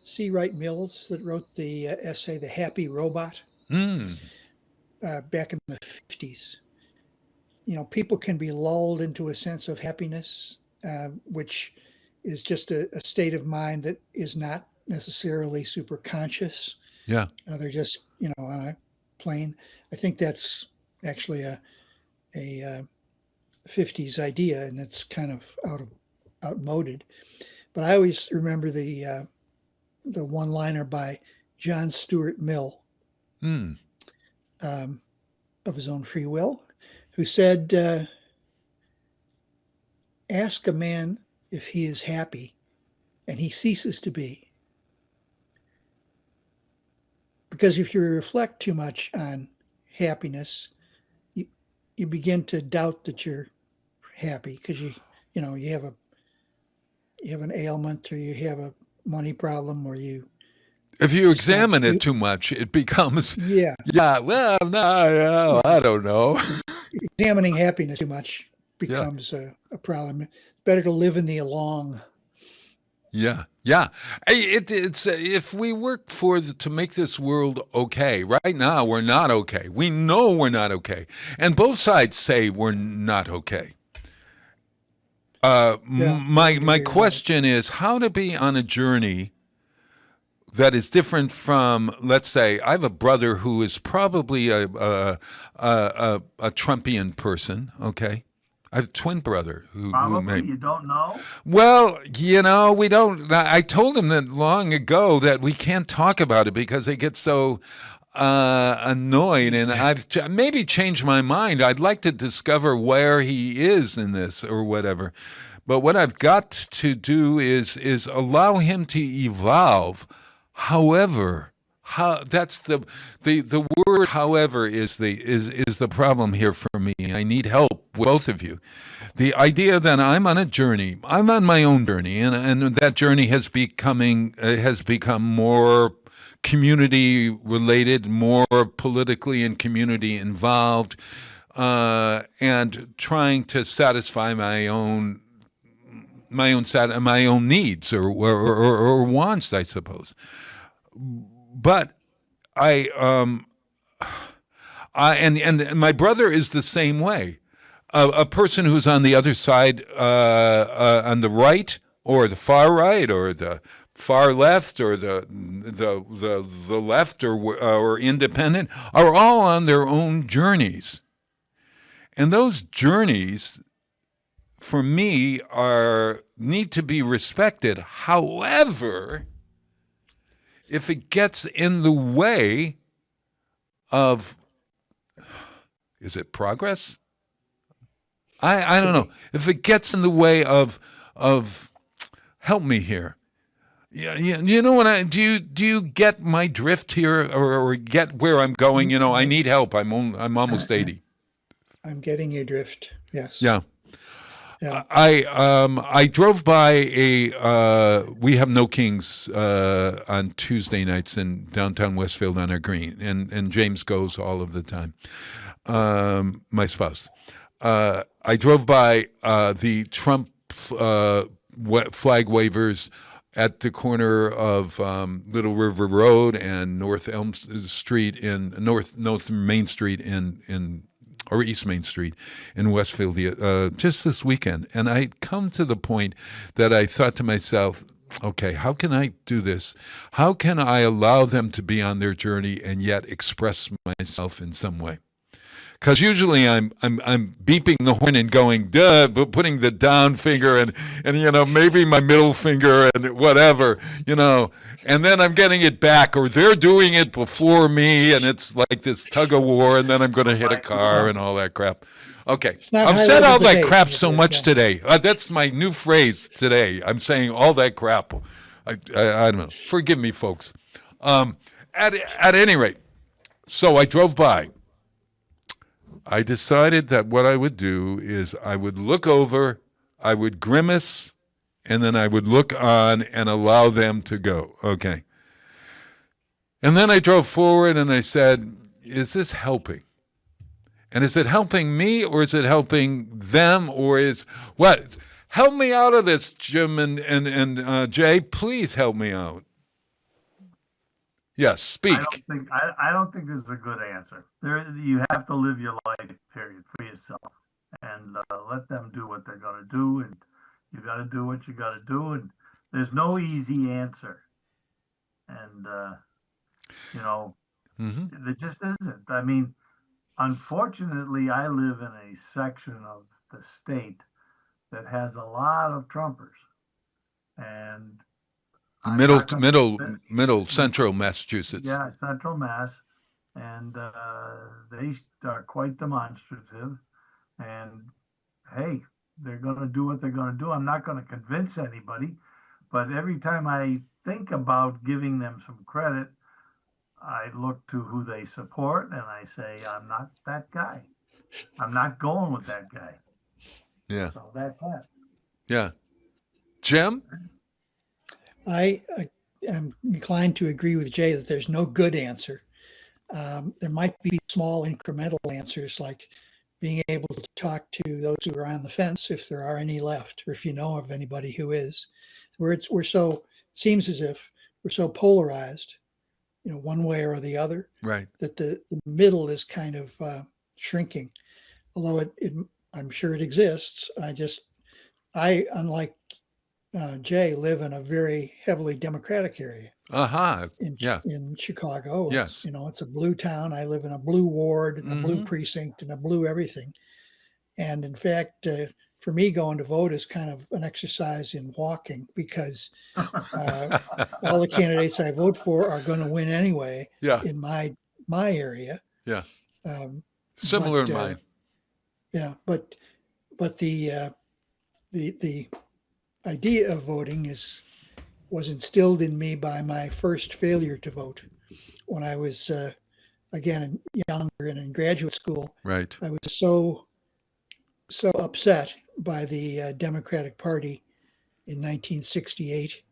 C. Wright Mills that wrote the essay "The Happy Robot" back in the 50s. People can be lulled into a sense of happiness, which is just a state of mind that is not necessarily super conscious. Yeah, they're just on a plane. I think that's actually a 50s idea, and it's kind of outmoded. But I always remember the one-liner by John Stuart Mill, of his own free will, who said, "Ask a man if he is happy, and he ceases to be." Because if you reflect too much on happiness, you begin to doubt that you're happy because you have an ailment, or you have a money problem, or if you examine it too much, it becomes well, no, I don't know. Examining happiness too much becomes a problem. It's better to live in the along. Yeah. It's if we work to make this world okay. Right now, we're not okay. We know we're not okay, and both sides say we're not okay. My question is how to be on a journey that is different from, let's say, I have a brother who is probably a Trumpian person, okay? I have a twin brother who Probably made. you don't know. Well, we don't. I told him that long ago that we can't talk about it because they get so annoyed, and I've maybe changed my mind. I'd like to discover where he is in this or whatever. But what I've got to do is allow him to evolve. However, that's the word. However, is the problem here for me. I need help with both of you. The idea that I'm on a journey. I'm on my own journey, and that journey has become more community related, more politically and community involved, and trying to satisfy my own needs or wants, I suppose. But and my brother is the same way. A person who's on the other side, on the right or the far right or the far left or the left or independent are all on their own journeys, and those journeys, for me, need to be respected. However, if it gets in the way of, is it progress? I don't know. If it gets in the way of help me here. Yeah, you know what do you get my drift here or get where I'm going? I need help. I'm almost 80. I'm getting your drift. Yes. Yeah. Yeah. I drove by we have No Kings on Tuesday nights in downtown Westfield on our green, and James goes all of the time. My spouse. I drove by the Trump flag wavers at the corner of Little River Road and North Elm Street in North Main Street or East Main Street in Westfield just this weekend. And I'd come to the point that I thought to myself, okay, how can I do this? How can I allow them to be on their journey and yet express myself in some way? Because usually I'm beeping the horn and going, duh, but putting the down finger and maybe my middle finger and whatever, and then I'm getting it back, or they're doing it before me, and it's like this tug of war, and then I'm going to hit a car and all that crap. Okay, I've said all that crap so much today. That's my new phrase today. I'm saying all that crap. I don't know. Forgive me, folks. At any rate, so I drove by. I decided that what I would do is I would look over, I would grimace, and then I would look on and allow them to go. Okay. And then I drove forward and I said, is this helping? And is it helping me, or is it helping them, or is what? Help me out of this, Jim and Jay. Please help me out. Yes, speak. I don't think this is a good answer. You have to live your life, period, for yourself, and let them do what they're going to do, and you got to do what you got to do, and there's no easy answer, and there just isn't. I mean, unfortunately, I live in a section of the state that has a lot of Trumpers, and middle central Massachusetts. Yeah, central Mass, and they are quite demonstrative. And hey, they're going to do what they're going to do. I'm not going to convince anybody, but every time I think about giving them some credit, I look to who they support, and I say, I'm not that guy. I'm not going with that guy. Yeah. So that's that. Yeah. Jim? I am inclined to agree with Jay that there's no good answer. There might be small incremental answers, like being able to talk to those who are on the fence, if there are any left, or if you know of anybody who is. It seems as if we're so polarized, one way or the other, right? That the middle is kind of shrinking. Although I'm sure it exists. I unlike Jay, live in a very heavily Democratic area. In Chicago. Yes. It's a blue town. I live in a blue ward and a blue precinct and a blue everything. And in fact, for me, going to vote is kind of an exercise in walking because all the candidates I vote for are going to win anyway Yeah. in my area. Yeah. Um, Similar but, in mine. Yeah, but the idea of voting was instilled in me by my first failure to vote when I was again younger and in graduate school. Right. I was so upset by the Democratic Party in 1968.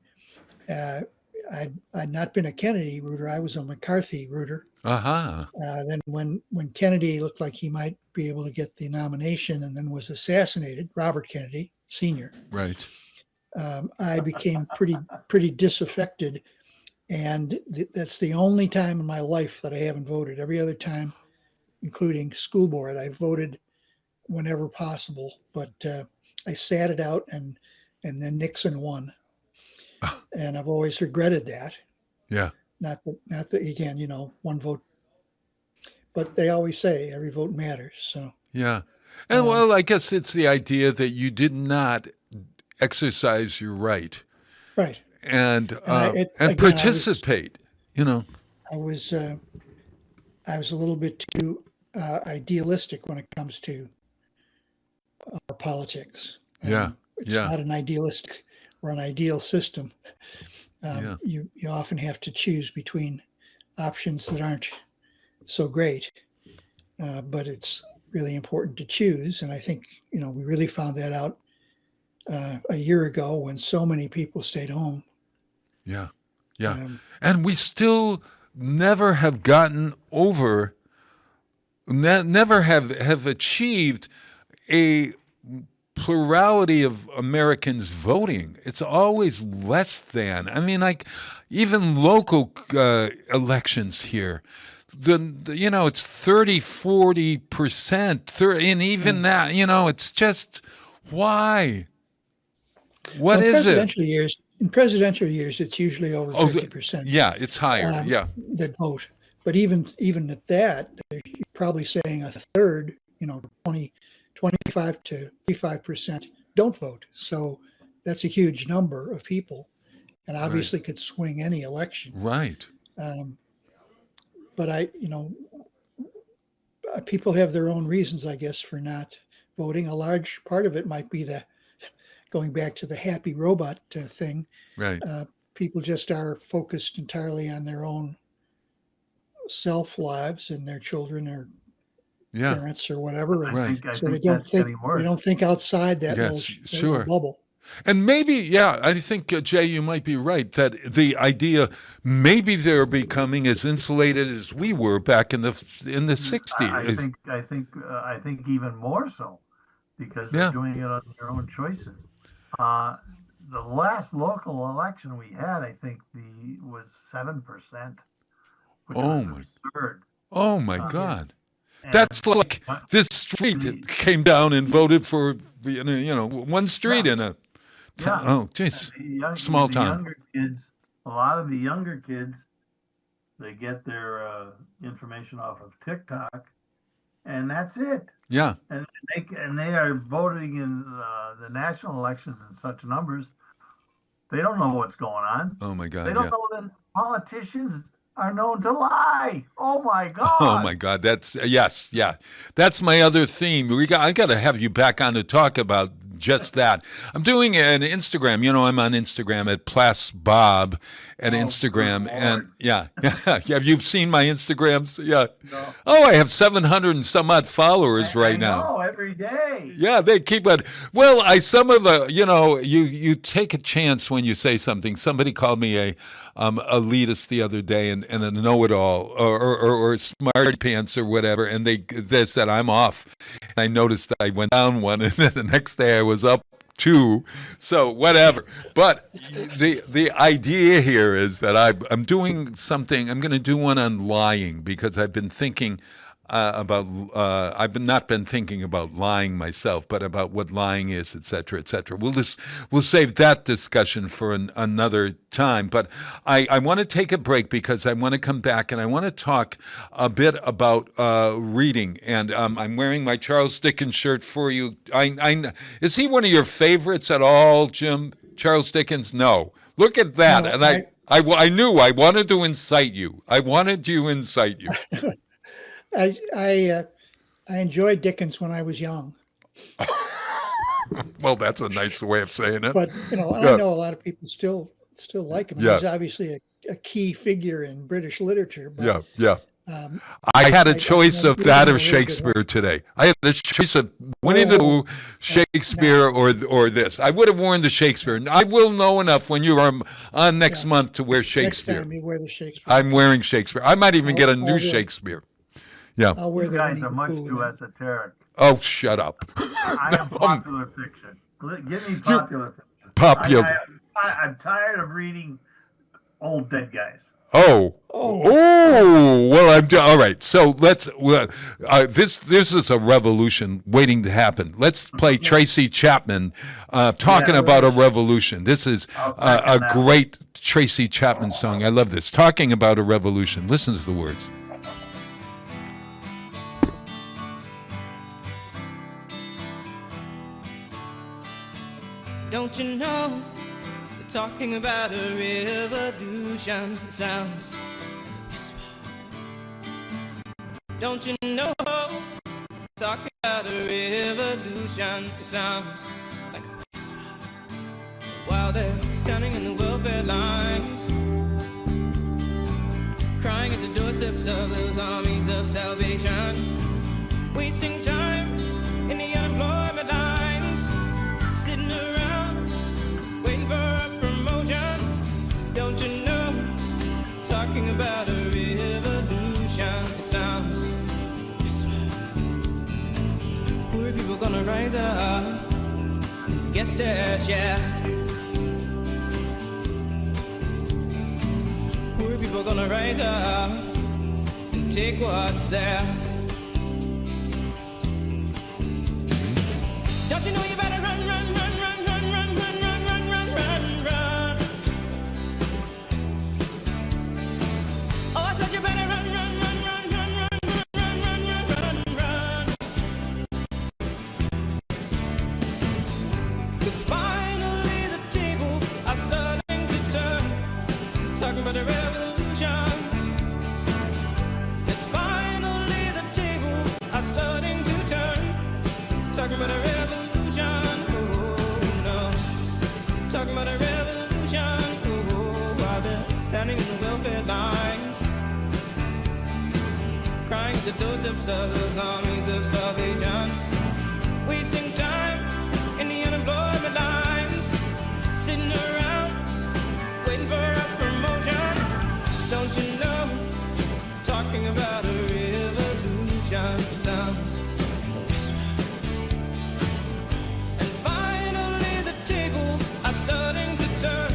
I'd not been a Kennedy rooter. I was a McCarthy rooter. Uh-huh. Then when Kennedy looked like he might be able to get the nomination and then was assassinated, Robert Kennedy Sr., Right. I became pretty disaffected. And that's the only time in my life that I haven't voted. Every other time, including school board, I voted whenever possible. But I sat it out, and then Nixon won. And I've always regretted that. Yeah. Not that again, one vote. But they always say every vote matters. So Yeah. And well, I guess it's the idea that you did not exercise your right. Right. And again, participate, I was a little bit too idealistic when it comes to our politics. Yeah. It's not an idealistic or an ideal system. You often have to choose between options that aren't so great, but it's really important to choose. And I think, we really found that out a year ago when so many people stayed home. Yeah. Yeah. And we still never have gotten over, never have achieved a plurality of Americans voting. It's always less than. I mean, like even local elections here, it's 30-40%, and even that, it's just why? What is it? In presidential years, it's usually over 50%. Yeah, it's higher. That vote. But even at that, you're probably saying a third, 25 to 35% don't vote. So that's a huge number of people, and obviously could swing any election. Right. But people have their own reasons, I guess, for not voting. A large part of it might be going back to the happy robot thing. Right. People just are focused entirely on their own self lives and their children or parents or whatever. I so think they don't think outside that little bubble. And maybe, I think, Jay, you might be right that the idea maybe they're becoming as insulated as we were back in the 60s. I think even more so, because they're doing it on their own choices. The last local election we had, I think, was 7%, which was absurd. Oh my God! That's like this street came down and voted for one street in a town. Oh, jeez, small town. A lot of the younger kids, they get their information off of TikTok, and that's it. Yeah. And they are voting in the national elections in such numbers. They don't know what's going on. Oh my God! They don't know that politicians are known to lie. Oh my God! Oh my God! That's That's my other theme. I got to have you back on to talk about just that. I'm doing an Instagram. I'm on Instagram at PlasBob at Instagram, and have you seen my Instagrams? Yeah. No. Oh, I have 700 and some odd followers right now. Oh, every day. Yeah, they keep it. Well, you take a chance when you say something. Somebody called me a elitist the other day and a know-it-all or smarty pants or whatever, and they said I'm off. And I noticed I went down one, and then the next day I was up 2. So whatever. But the idea here is that I'm doing something. I'm going to do one on lying because I've been thinking I've not been thinking about lying myself, but about what lying is, et cetera, et cetera. We'll save that discussion for another time. But I want to take a break because I want to come back and I want to talk a bit about reading. And I'm wearing my Charles Dickens shirt for you. Is he one of your favorites at all, Jim? Charles Dickens? No. Look at that. No, and I knew I wanted to incite you. I wanted to incite you. I enjoyed Dickens when I was young, Well, that's a nice way of saying it. but I know a lot of people still like him. Yeah. He's obviously a key figure in British literature. But, Yeah. I had a I choice know of that reading or a little bit Shakespeare today. I had a choice of Winnie the Pooh, Shakespeare, or this. I would have worn the Shakespeare. I will know enough when you are on next month to wear next Shakespeare. time you wear the Shakespeare. I'm wearing Shakespeare. I might even get a I'll new wear- Shakespeare. Yeah. I'll wear You the guys Winnie are the much Pooh too then. esoteric. Oh, shut up. I am popular fiction. Give me popular fiction. Popular. I'm tired of reading old dead guys. Oh, well, all right. So let's. This is a revolution waiting to happen. Let's play Tracy Chapman talking about a revolution. This is a great Tracy Chapman song. I love this. Talking about a revolution. Listen to the words. Don't you know, we're talking about a revolution. It sounds like a whisper. Don't you know, we're talking about a revolution. It sounds like a whisper. While they're standing in the welfare lines, crying at the doorsteps of those armies of salvation, wasting time in the unemployment lines, sitting around waiting for a promotion. Don't you know, talking about a revolution. It sounds this way. Poor people gonna rise up, get their share. Poor people gonna rise up and take what's theirs. Don't you know you better run, run, run, run, run, run, run, run, run, run, run, run. Oh, I said you better run, run, run, run, run, run, run, run, run, run, run. 'Cause finally the tables are starting to turn. Talking about a revolution. Yes, finally the tables are starting to turn. Talking about a revolution. Oh no. Talking about a revolution. Oh, while they're standing in the welfare lines, crying at the doorsteps of those armies of salvation, wasting time in the unemployment lines, sitting around waiting for a promotion. Don't you know, talking about a revolution sounds whisper. And finally the tables are starting to turn,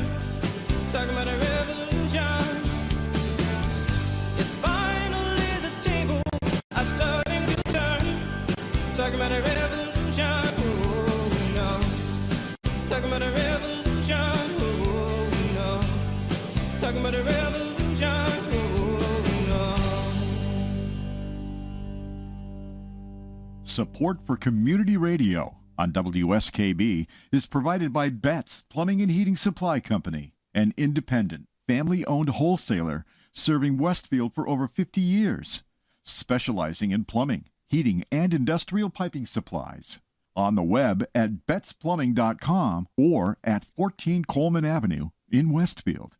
talking about a revolution. Yes, finally the tables are starting to turn, talking about a revolution. Oh no, talking about a revolution. Oh no, talking about a revolution. Support for community radio on WSKB is provided by Betts Plumbing and Heating Supply Company, an independent, family-owned wholesaler serving Westfield for over 50 years, specializing in plumbing, heating, and industrial piping supplies. On the web at bettsplumbing.com or at 14 Coleman Avenue in Westfield.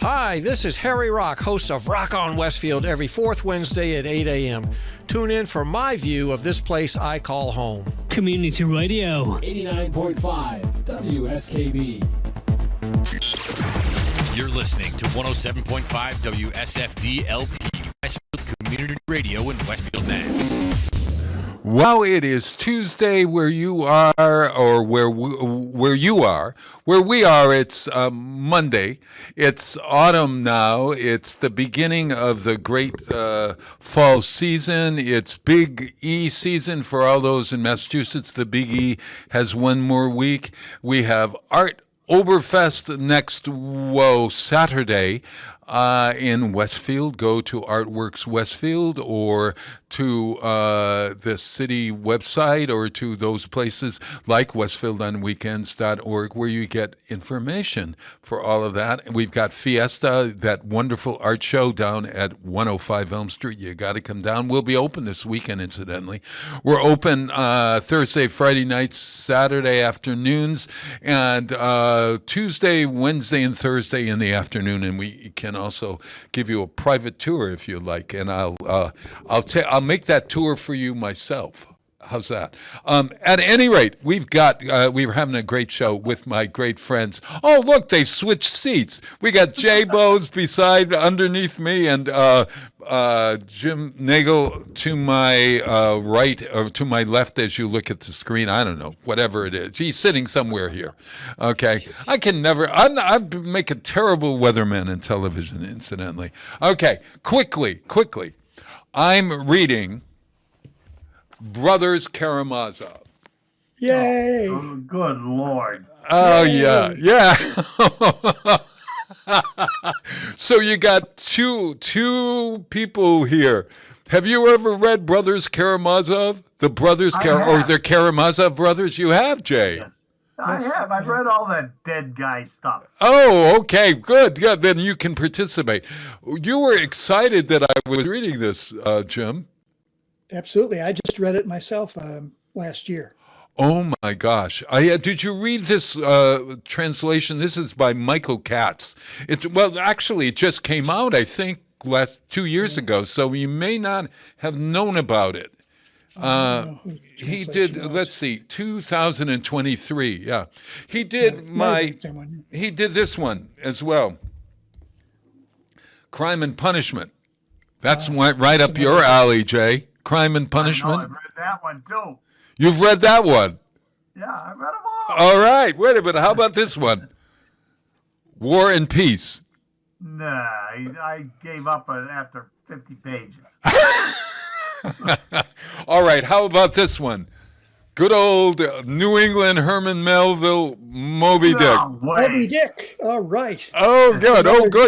Hi, this is Harry Rock, host of Rock on Westfield every fourth Wednesday at 8 a.m. Tune in for my view of this place I call home. Community Radio. 89.5 WSKB. You're listening to 107.5 WSFD-LP, Westfield Community Radio in Westfield, Mass. Well, it is Tuesday where you are, or where you are. Where we are, it's Monday. It's autumn now. It's the beginning of the great fall season. It's Big E season for all those in Massachusetts. The Big E has one more week. We have Art Oberfest next Saturday in Westfield. Go to Artworks Westfield or to the city website or to those places like westfieldonweekends.org where you get information for all of that. We've got Fiesta, that wonderful art show down at 105 Elm Street. You got to come down. We'll be open this weekend, incidentally. We're open Thursday, Friday nights, Saturday afternoons, and Tuesday, Wednesday, and Thursday in the afternoon. And we can also give you a private tour if you like, and I'll make that tour for you myself. How's that? At any rate, we were having a great show with my great friends. Oh, look, they've switched seats. We got Jay Bose underneath me, and Jim Nagel to my right, or to my left as you look at the screen. I don't know, whatever it is. He's sitting somewhere here. Okay. I make a terrible weatherman in television, incidentally. Okay, quickly. I'm reading Brothers Karamazov. Yay! Oh, good Lord. Oh, Yay. yeah. So you got two people here. Have you ever read Brothers Karamazov? The Brothers or the Karamazov brothers? You have, Jay. Yes. I have. I've read all that dead guy stuff. Oh, okay, good. Then you can participate. You were excited that I was reading this, Jim. Absolutely. I just read it myself last year. Oh my gosh! Did you read this translation? This is by Michael Katz. Actually, it just came out, I think, 2 years ago. So you may not have known about it. He did. Let's see, 2023. Yeah, he did He did this one as well. Crime and Punishment. That's right up your alley, Jay. Crime and Punishment. I've read that one too. You've read that one. Yeah, I read them all. All right. Wait a minute. How about this one? War and Peace. Nah, I gave up after 50 pages. All right. How about this one? Good old New England Herman Melville, Moby Dick. Moby Dick. All right. Oh, good.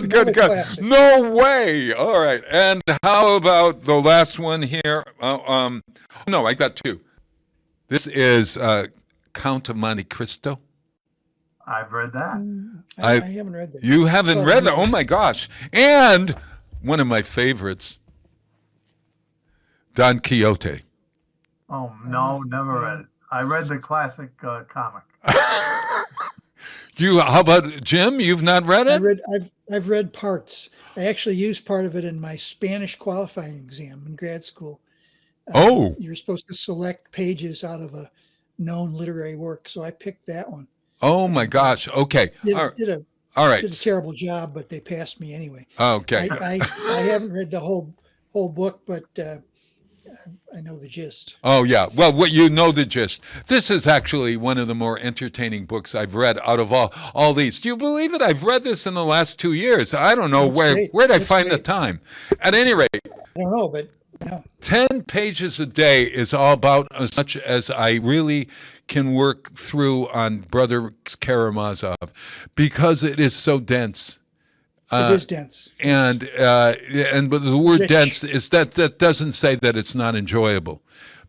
Good. Classic. No way. All right. And how about the last one here? No, I got two. This is Count of Monte Cristo. I've read that. I haven't read that. You haven't read that? Oh, my gosh. And one of my favorites, Don Quixote. Oh, no, never read it. I read the classic comic. How about Jim? You've not read it? I've read parts. I actually used part of it in my Spanish qualifying exam in grad school. You were supposed to select pages out of a known literary work, so I picked that one. Oh my gosh! Okay, all right. Did a terrible job, but they passed me anyway. Okay. I haven't read the whole book, but I know the gist. Oh, yeah. Well, you know the gist. This is actually one of the more entertaining books I've read out of all these. Do you believe it? I've read this in the last 2 years. I don't know where'd I find the time. At any rate. I don't know, but yeah. 10 pages a day is all about as much as I really can work through on Brother Karamazov because it is so dense. It is dense. And but the word dense is that doesn't say that it's not enjoyable.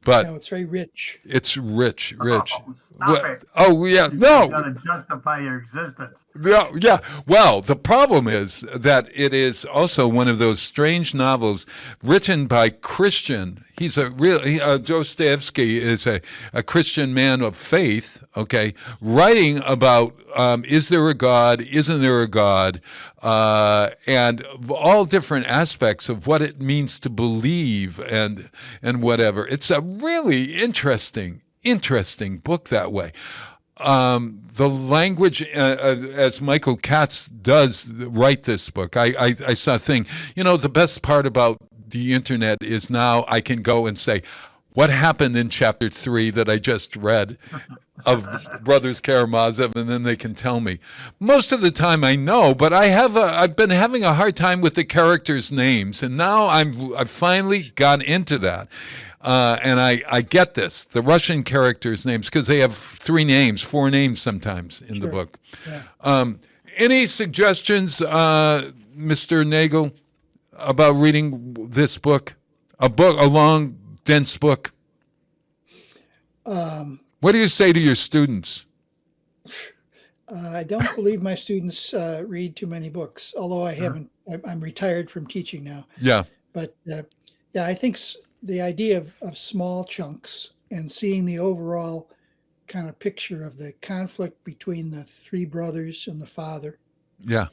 But no, it's very rich. It's rich. Stop it. Oh, yeah. No. You've got to justify your existence. No, yeah. Well, the problem is that it is also one of those strange novels written by Christian. He's Dostoevsky is a Christian man of faith, okay, writing about is there a God, isn't there a God, and all different aspects of what it means to believe and whatever. It's a really interesting book that way. The language, as Michael Katz does write this book, I saw a thing, the best part about the internet is now I can go and say, what happened in chapter 3 that I just read of Brothers Karamazov, and then they can tell me. Most of the time I know, but I've been having a hard time with the characters' names, and now I've finally gotten into that. And I get this, the Russian characters' names, because they have 4 names sometimes in the book. Yeah. Any suggestions, Mr. Nagel, about reading this book? A long, dense book? What do you say to your students? I don't believe my students read too many books, although I haven't. I'm retired from teaching now. Yeah. But yeah, I think the idea of small chunks and seeing the overall kind of picture of the conflict between the 3 brothers and the father. Yeah.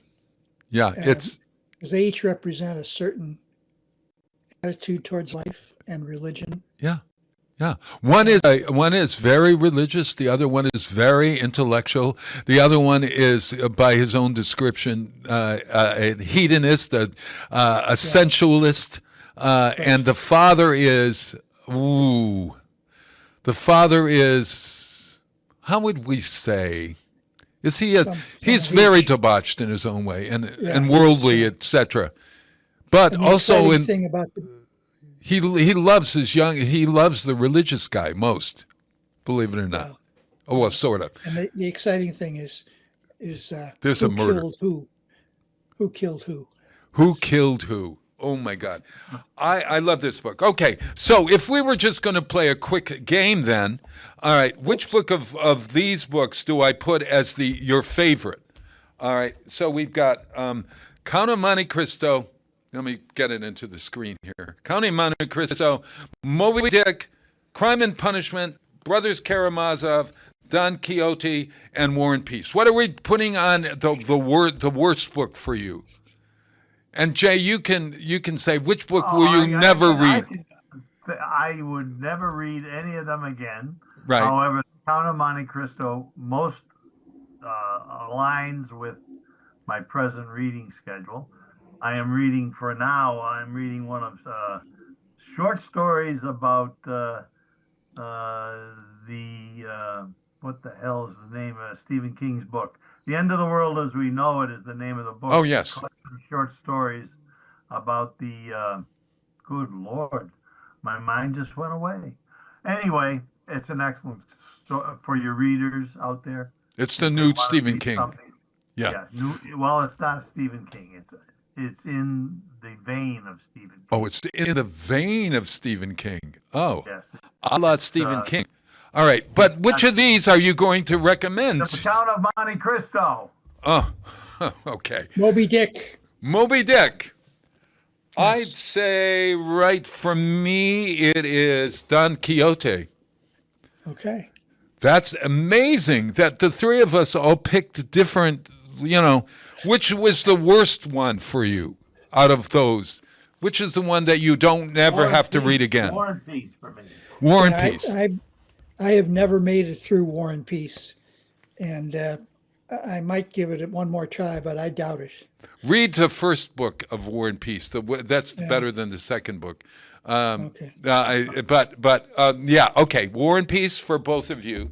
Yeah. Because they each represent a certain attitude towards life and religion. Yeah. Yeah. One is very religious. The other one is very intellectual. The other one is, by his own description, a hedonist, a sensualist. And the father is, how would we say? Is he he's very debauched in his own way and worldly, etc. But also thing about he loves he loves the religious guy most, believe it or not. Well, sort of. And the exciting thing is there's a murder. Who killed who? Who killed who? Oh my God. I love this book. Okay, so if we were just going to play a quick game then, all right, which book of these books do I put as your favorite? All right, so we've got Count of Monte Cristo. Let me get it into the screen here. Count of Monte Cristo, Moby Dick, Crime and Punishment, Brothers Karamazov, Don Quixote, and War and Peace. What are we putting on the worst book for you? And Jay, you can say which book will you never read? I would never read any of them again. Right. However, Count of Monte Cristo most aligns with my present reading schedule. I'm reading one of short stories about what the hell is the name of Stephen King's book? The End of the World as We Know It is the name of the book. Oh, yes. Short stories about the, good Lord, my mind just went away. Anyway, it's an excellent story for your readers out there. It's the new Stephen King. Yeah. Well, it's not Stephen King. It's in the vein of Stephen King. Oh, it's in the vein of Stephen King. Oh, yes. A la Stephen King. All right, but which of these are you going to recommend? The Count of Monte Cristo. Oh, okay. Moby Dick. Moby Dick. Yes. I'd say right for me it is Don Quixote. Okay. That's amazing that the 3 of us all picked different, which was the worst one for you out of those? Which is the one that you don't never have to read again? War and Peace for me. War and Peace. I have never made it through War and Peace, and I might give it one more try, but I doubt it. Read the first book of War and Peace. That's better than the second book. Okay. Okay. War and Peace for both of you,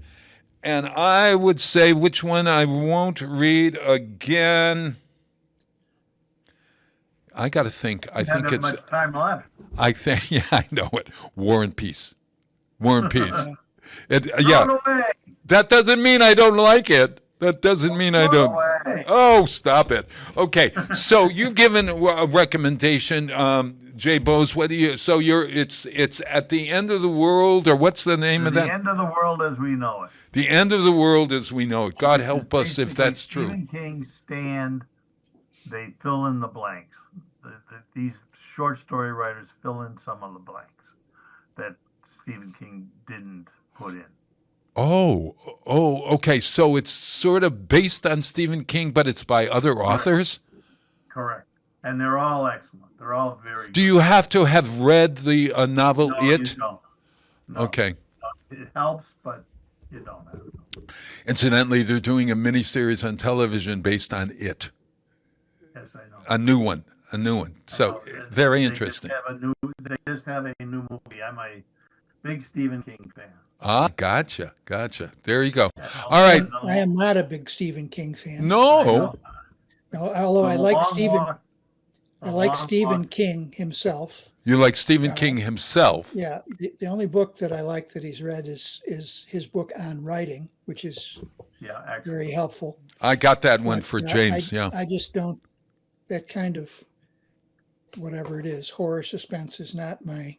and I would say which one I won't read again. I got to think. I think it's much time left. I think. Yeah, I know it. War and Peace. War and Peace. That doesn't mean I don't like it. That doesn't mean I don't. Oh, stop it. Okay, so you've given a recommendation, Jay Bose. What do you? So it's At the End of the World, or what's the name of that? The End of the World as We Know It. The End of the World as We Know It. God help us if that's true. Stephen King's stand. They fill in the blanks. These short story writers fill in some of the blanks that Stephen King didn't put in. Oh, okay. So it's sort of based on Stephen King, but it's by other authors? Correct. And they're all excellent. They're all very good. Do you have to have read the novel It? You don't. No. Okay. It helps, but you don't have to. Incidentally, they're doing a miniseries on television based on It. Yes, I know. A new one. So very interesting. They just have a new movie. I'm a big Stephen King fan. Ah, gotcha. There you go. All right. I am not a big Stephen King fan. No. Although I like Stephen Walk. King himself. You like Stephen King himself? Yeah. The only book that I like that he's read is his book on writing, which is very helpful. I got that one But, for James. I just don't, that kind of, whatever it is, horror suspense is not my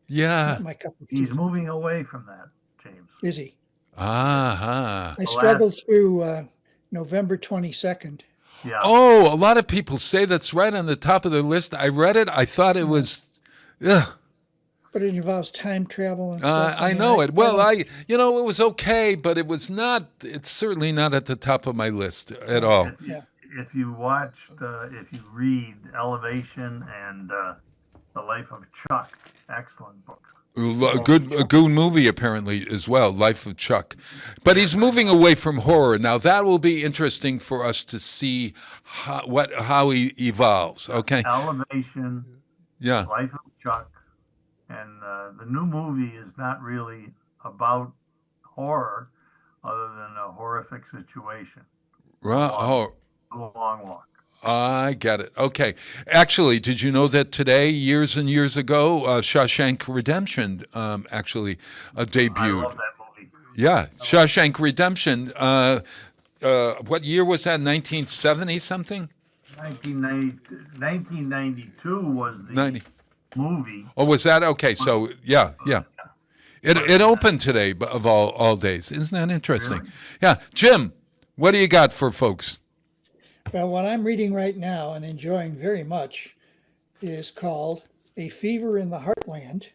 cup of tea. He's moving away from that, James. Is he? Uh-huh. I struggled through November 22nd. Yeah. Oh, a lot of people say that's right on the top of their list. I read it. I thought it was, But it involves time travel and stuff. I know it. Well, it was okay, but it's certainly not at the top of my list at all. If you read Elevation and The Life of Chuck, excellent books. A good movie apparently as well, Life of Chuck. But he's moving away from horror. Now that will be interesting for us to see how he evolves, okay? Elevation, yeah. Life of Chuck, and the new movie is not really about horror other than a horrific situation. Right. A long walk. I get it. Okay. Actually, did you know that today, years and years ago, Shawshank Redemption actually debuted? I love that movie. Yeah, Shawshank Redemption. What year was that? 1970 something? 1992 was the movie. Oh, was that? Okay, so yeah. It opened today of all days. Isn't that interesting? Really? Yeah. Jim, what do you got for folks? Well, what I'm reading right now and enjoying very much is called A Fever in the Heartland.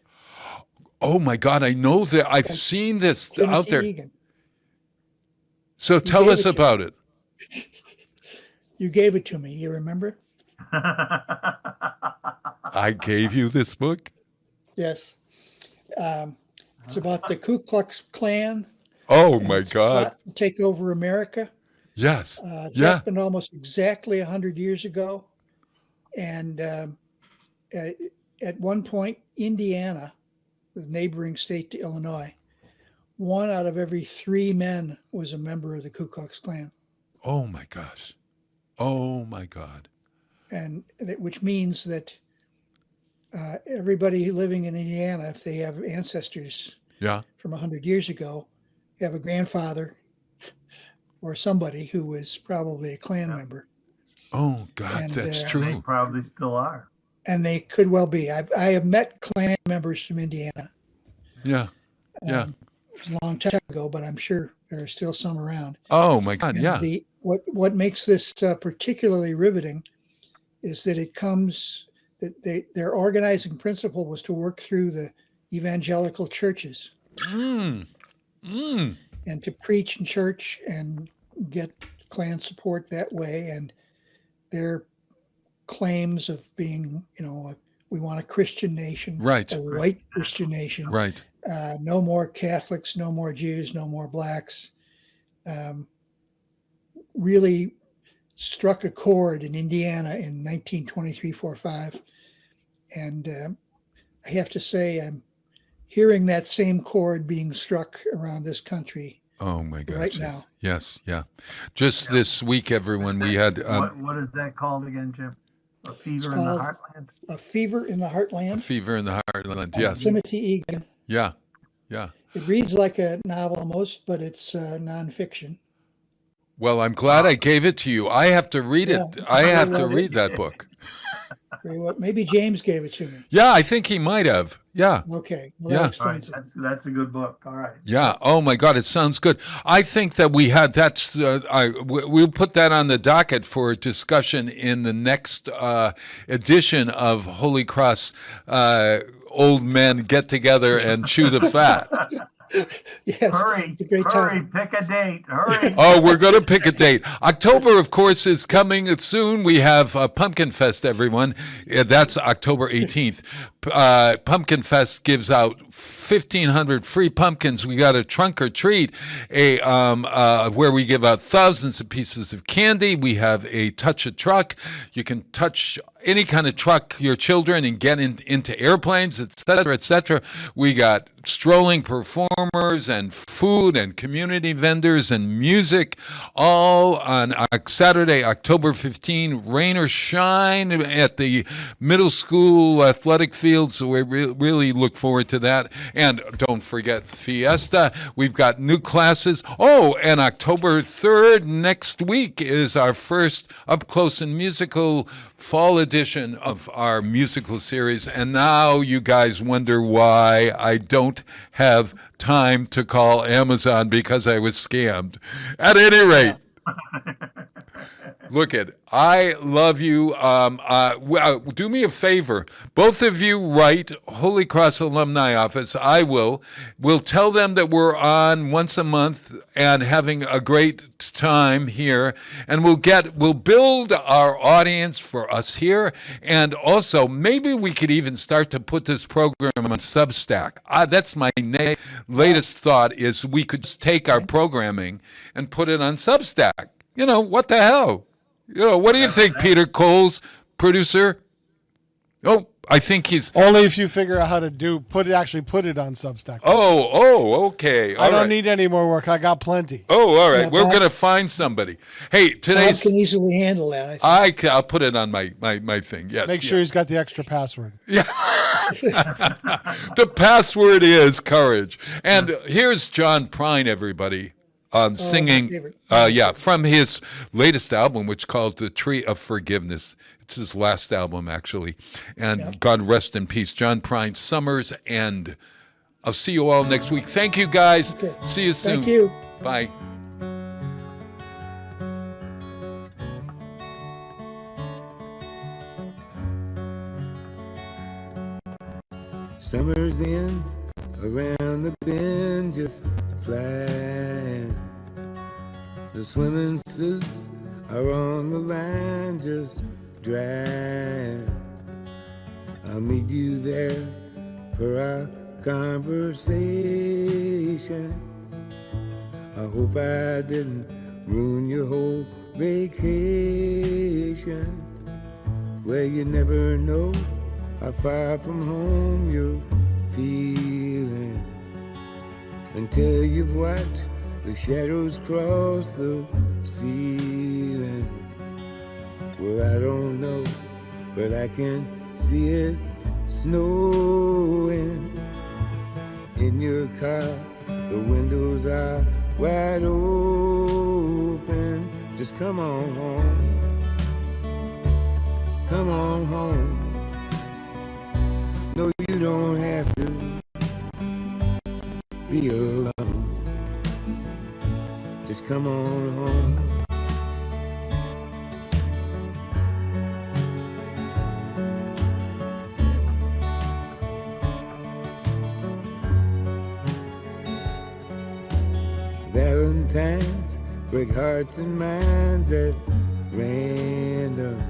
Oh my God, I know that. I've seen this Timothy out there. Egan. So tell us about it. You gave it to me, you remember? I gave you this book? Yes. It's about the Ku Klux Klan. Oh my God. Take over America. Yes. It happened almost exactly 100 years ago. And at one point, Indiana, the neighboring state to Illinois, 1 out of every 3 men was a member of the Ku Klux Klan. Oh my gosh. Oh my God. And which means that everybody living in Indiana, if they have ancestors from 100 years ago, have a grandfather or somebody who was probably a Klan member. Oh God, that's true. They probably still are. And they could well be. I have met Klan members from Indiana. Yeah. It was a long time ago, but I'm sure there are still some around. Oh my God, and what makes this particularly riveting is that it comes that their organizing principle was to work through the evangelical churches and to preach in church and get Klan support that way. And their claims of being, we want a Christian nation, right? A white Christian nation, right? No more Catholics, no more Jews, no more blacks. Really struck a chord in Indiana in 1923-45. And I have to say, I'm hearing that same chord being struck around this country. Oh my gosh. Right now. Yes. Yeah. Just this week, everyone, we had. What is that called again, Jim? A Fever in the Heartland? A Fever in the Heartland. A Fever in the Heartland, yes. Timothy Egan. Yeah. It reads like a novel almost, but it's nonfiction. Well, I'm glad I gave it to you. I have to read it. I have to read that book. Maybe James gave it to me. Yeah, I think he might have. Yeah. Okay. Well, that explains it. That's a good book. All right. Yeah. Oh my God, it sounds good. I think that we had that's. We'll put that on the docket for discussion in the next edition of Holy Cross. Old men get together and chew the fat. Yes, Hurry, it's a great hurry, time. pick a date. Hurry. Oh, we're going to pick a date. October, of course, is coming soon. We have Pumpkin Fest, everyone. That's October 18th. Pumpkin Fest gives out 1,500 free pumpkins. We got a trunk or treat, where we give out thousands of pieces of candy. We have a touch a truck. You can touch any kind of truck your children and get into airplanes, et cetera, et cetera. We got strolling performers and food and community vendors and music, all on Saturday, October 15, rain or shine, at the middle school athletic field. So we really look forward to that. And don't forget Fiesta. We've got new classes. Oh, and October 3rd, next week, is our first up close and musical fall edition of our musical series. And now you guys wonder why I don't have time to call Amazon because I was scammed. At any rate, look at, I love you. Do me a favor. Both of you write Holy Cross Alumni Office. I will. We'll tell them that we're on once a month and having a great time here. And we'll build our audience for us here. And also, maybe we could even start to put this program on Substack. That's my latest thought, is we could just take our programming and put it on Substack. You know, what the hell? You know, what do you think, Peter Coles, producer? Oh, I think he's... Only if you figure out how to put it on Substack. Oh, okay. I don't need any more work. I got plenty. Oh, all right. Yeah, We're going to find somebody. Hey, Bob today's... can easily handle that. I think. I'll put it on my thing, yes. Make sure he's got the extra password. Yeah. The password is courage. And here's John Prine, everybody. Singing, from his latest album, which is called The Tree of Forgiveness. It's his last album, actually. And God rest in peace. John Prine, Summer's End. I'll see you all next week. Thank you, guys. Okay. See you soon. Thank you. Bye. Summer's ends around the bend, just flying. The swimming suits are on the line, just drying. I'll meet you there for our conversation. I hope I didn't ruin your whole vacation. Well, you never know how far from home you're feeling until you've watched the shadows cross the ceiling. Well, I don't know, but I can see it snowing. In your car, the windows are wide open. Just come on home. Come on home. No, you don't have to be alone. Just come on home. Valentines break hearts and minds at random.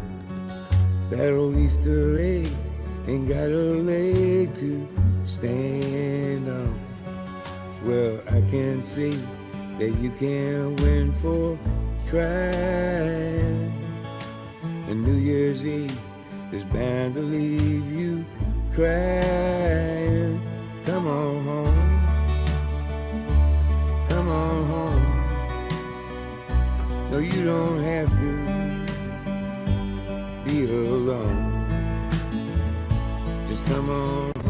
That old Easter egg ain't got a leg to stand on. Well, I can see that you can't win for trying. And New Year's Eve is bound to leave you crying. Come on home. Come on home. No, you don't have to be alone. Just come on home.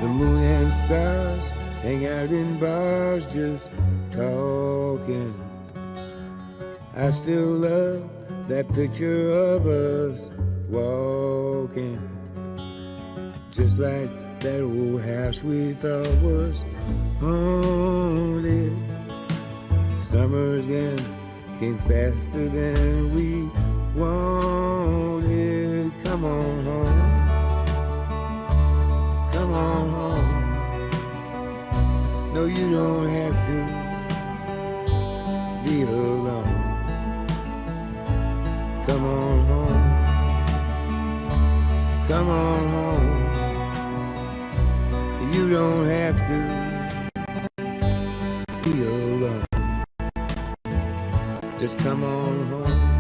The moon and stars hang out in bars just talking. I still love that picture of us walking, just like that old house we thought was haunted. Summer's end came faster than we wanted. Come on home. Come on home. No, you don't have to be alone. Come on home. Come on home. You don't have to be alone. Just come on home.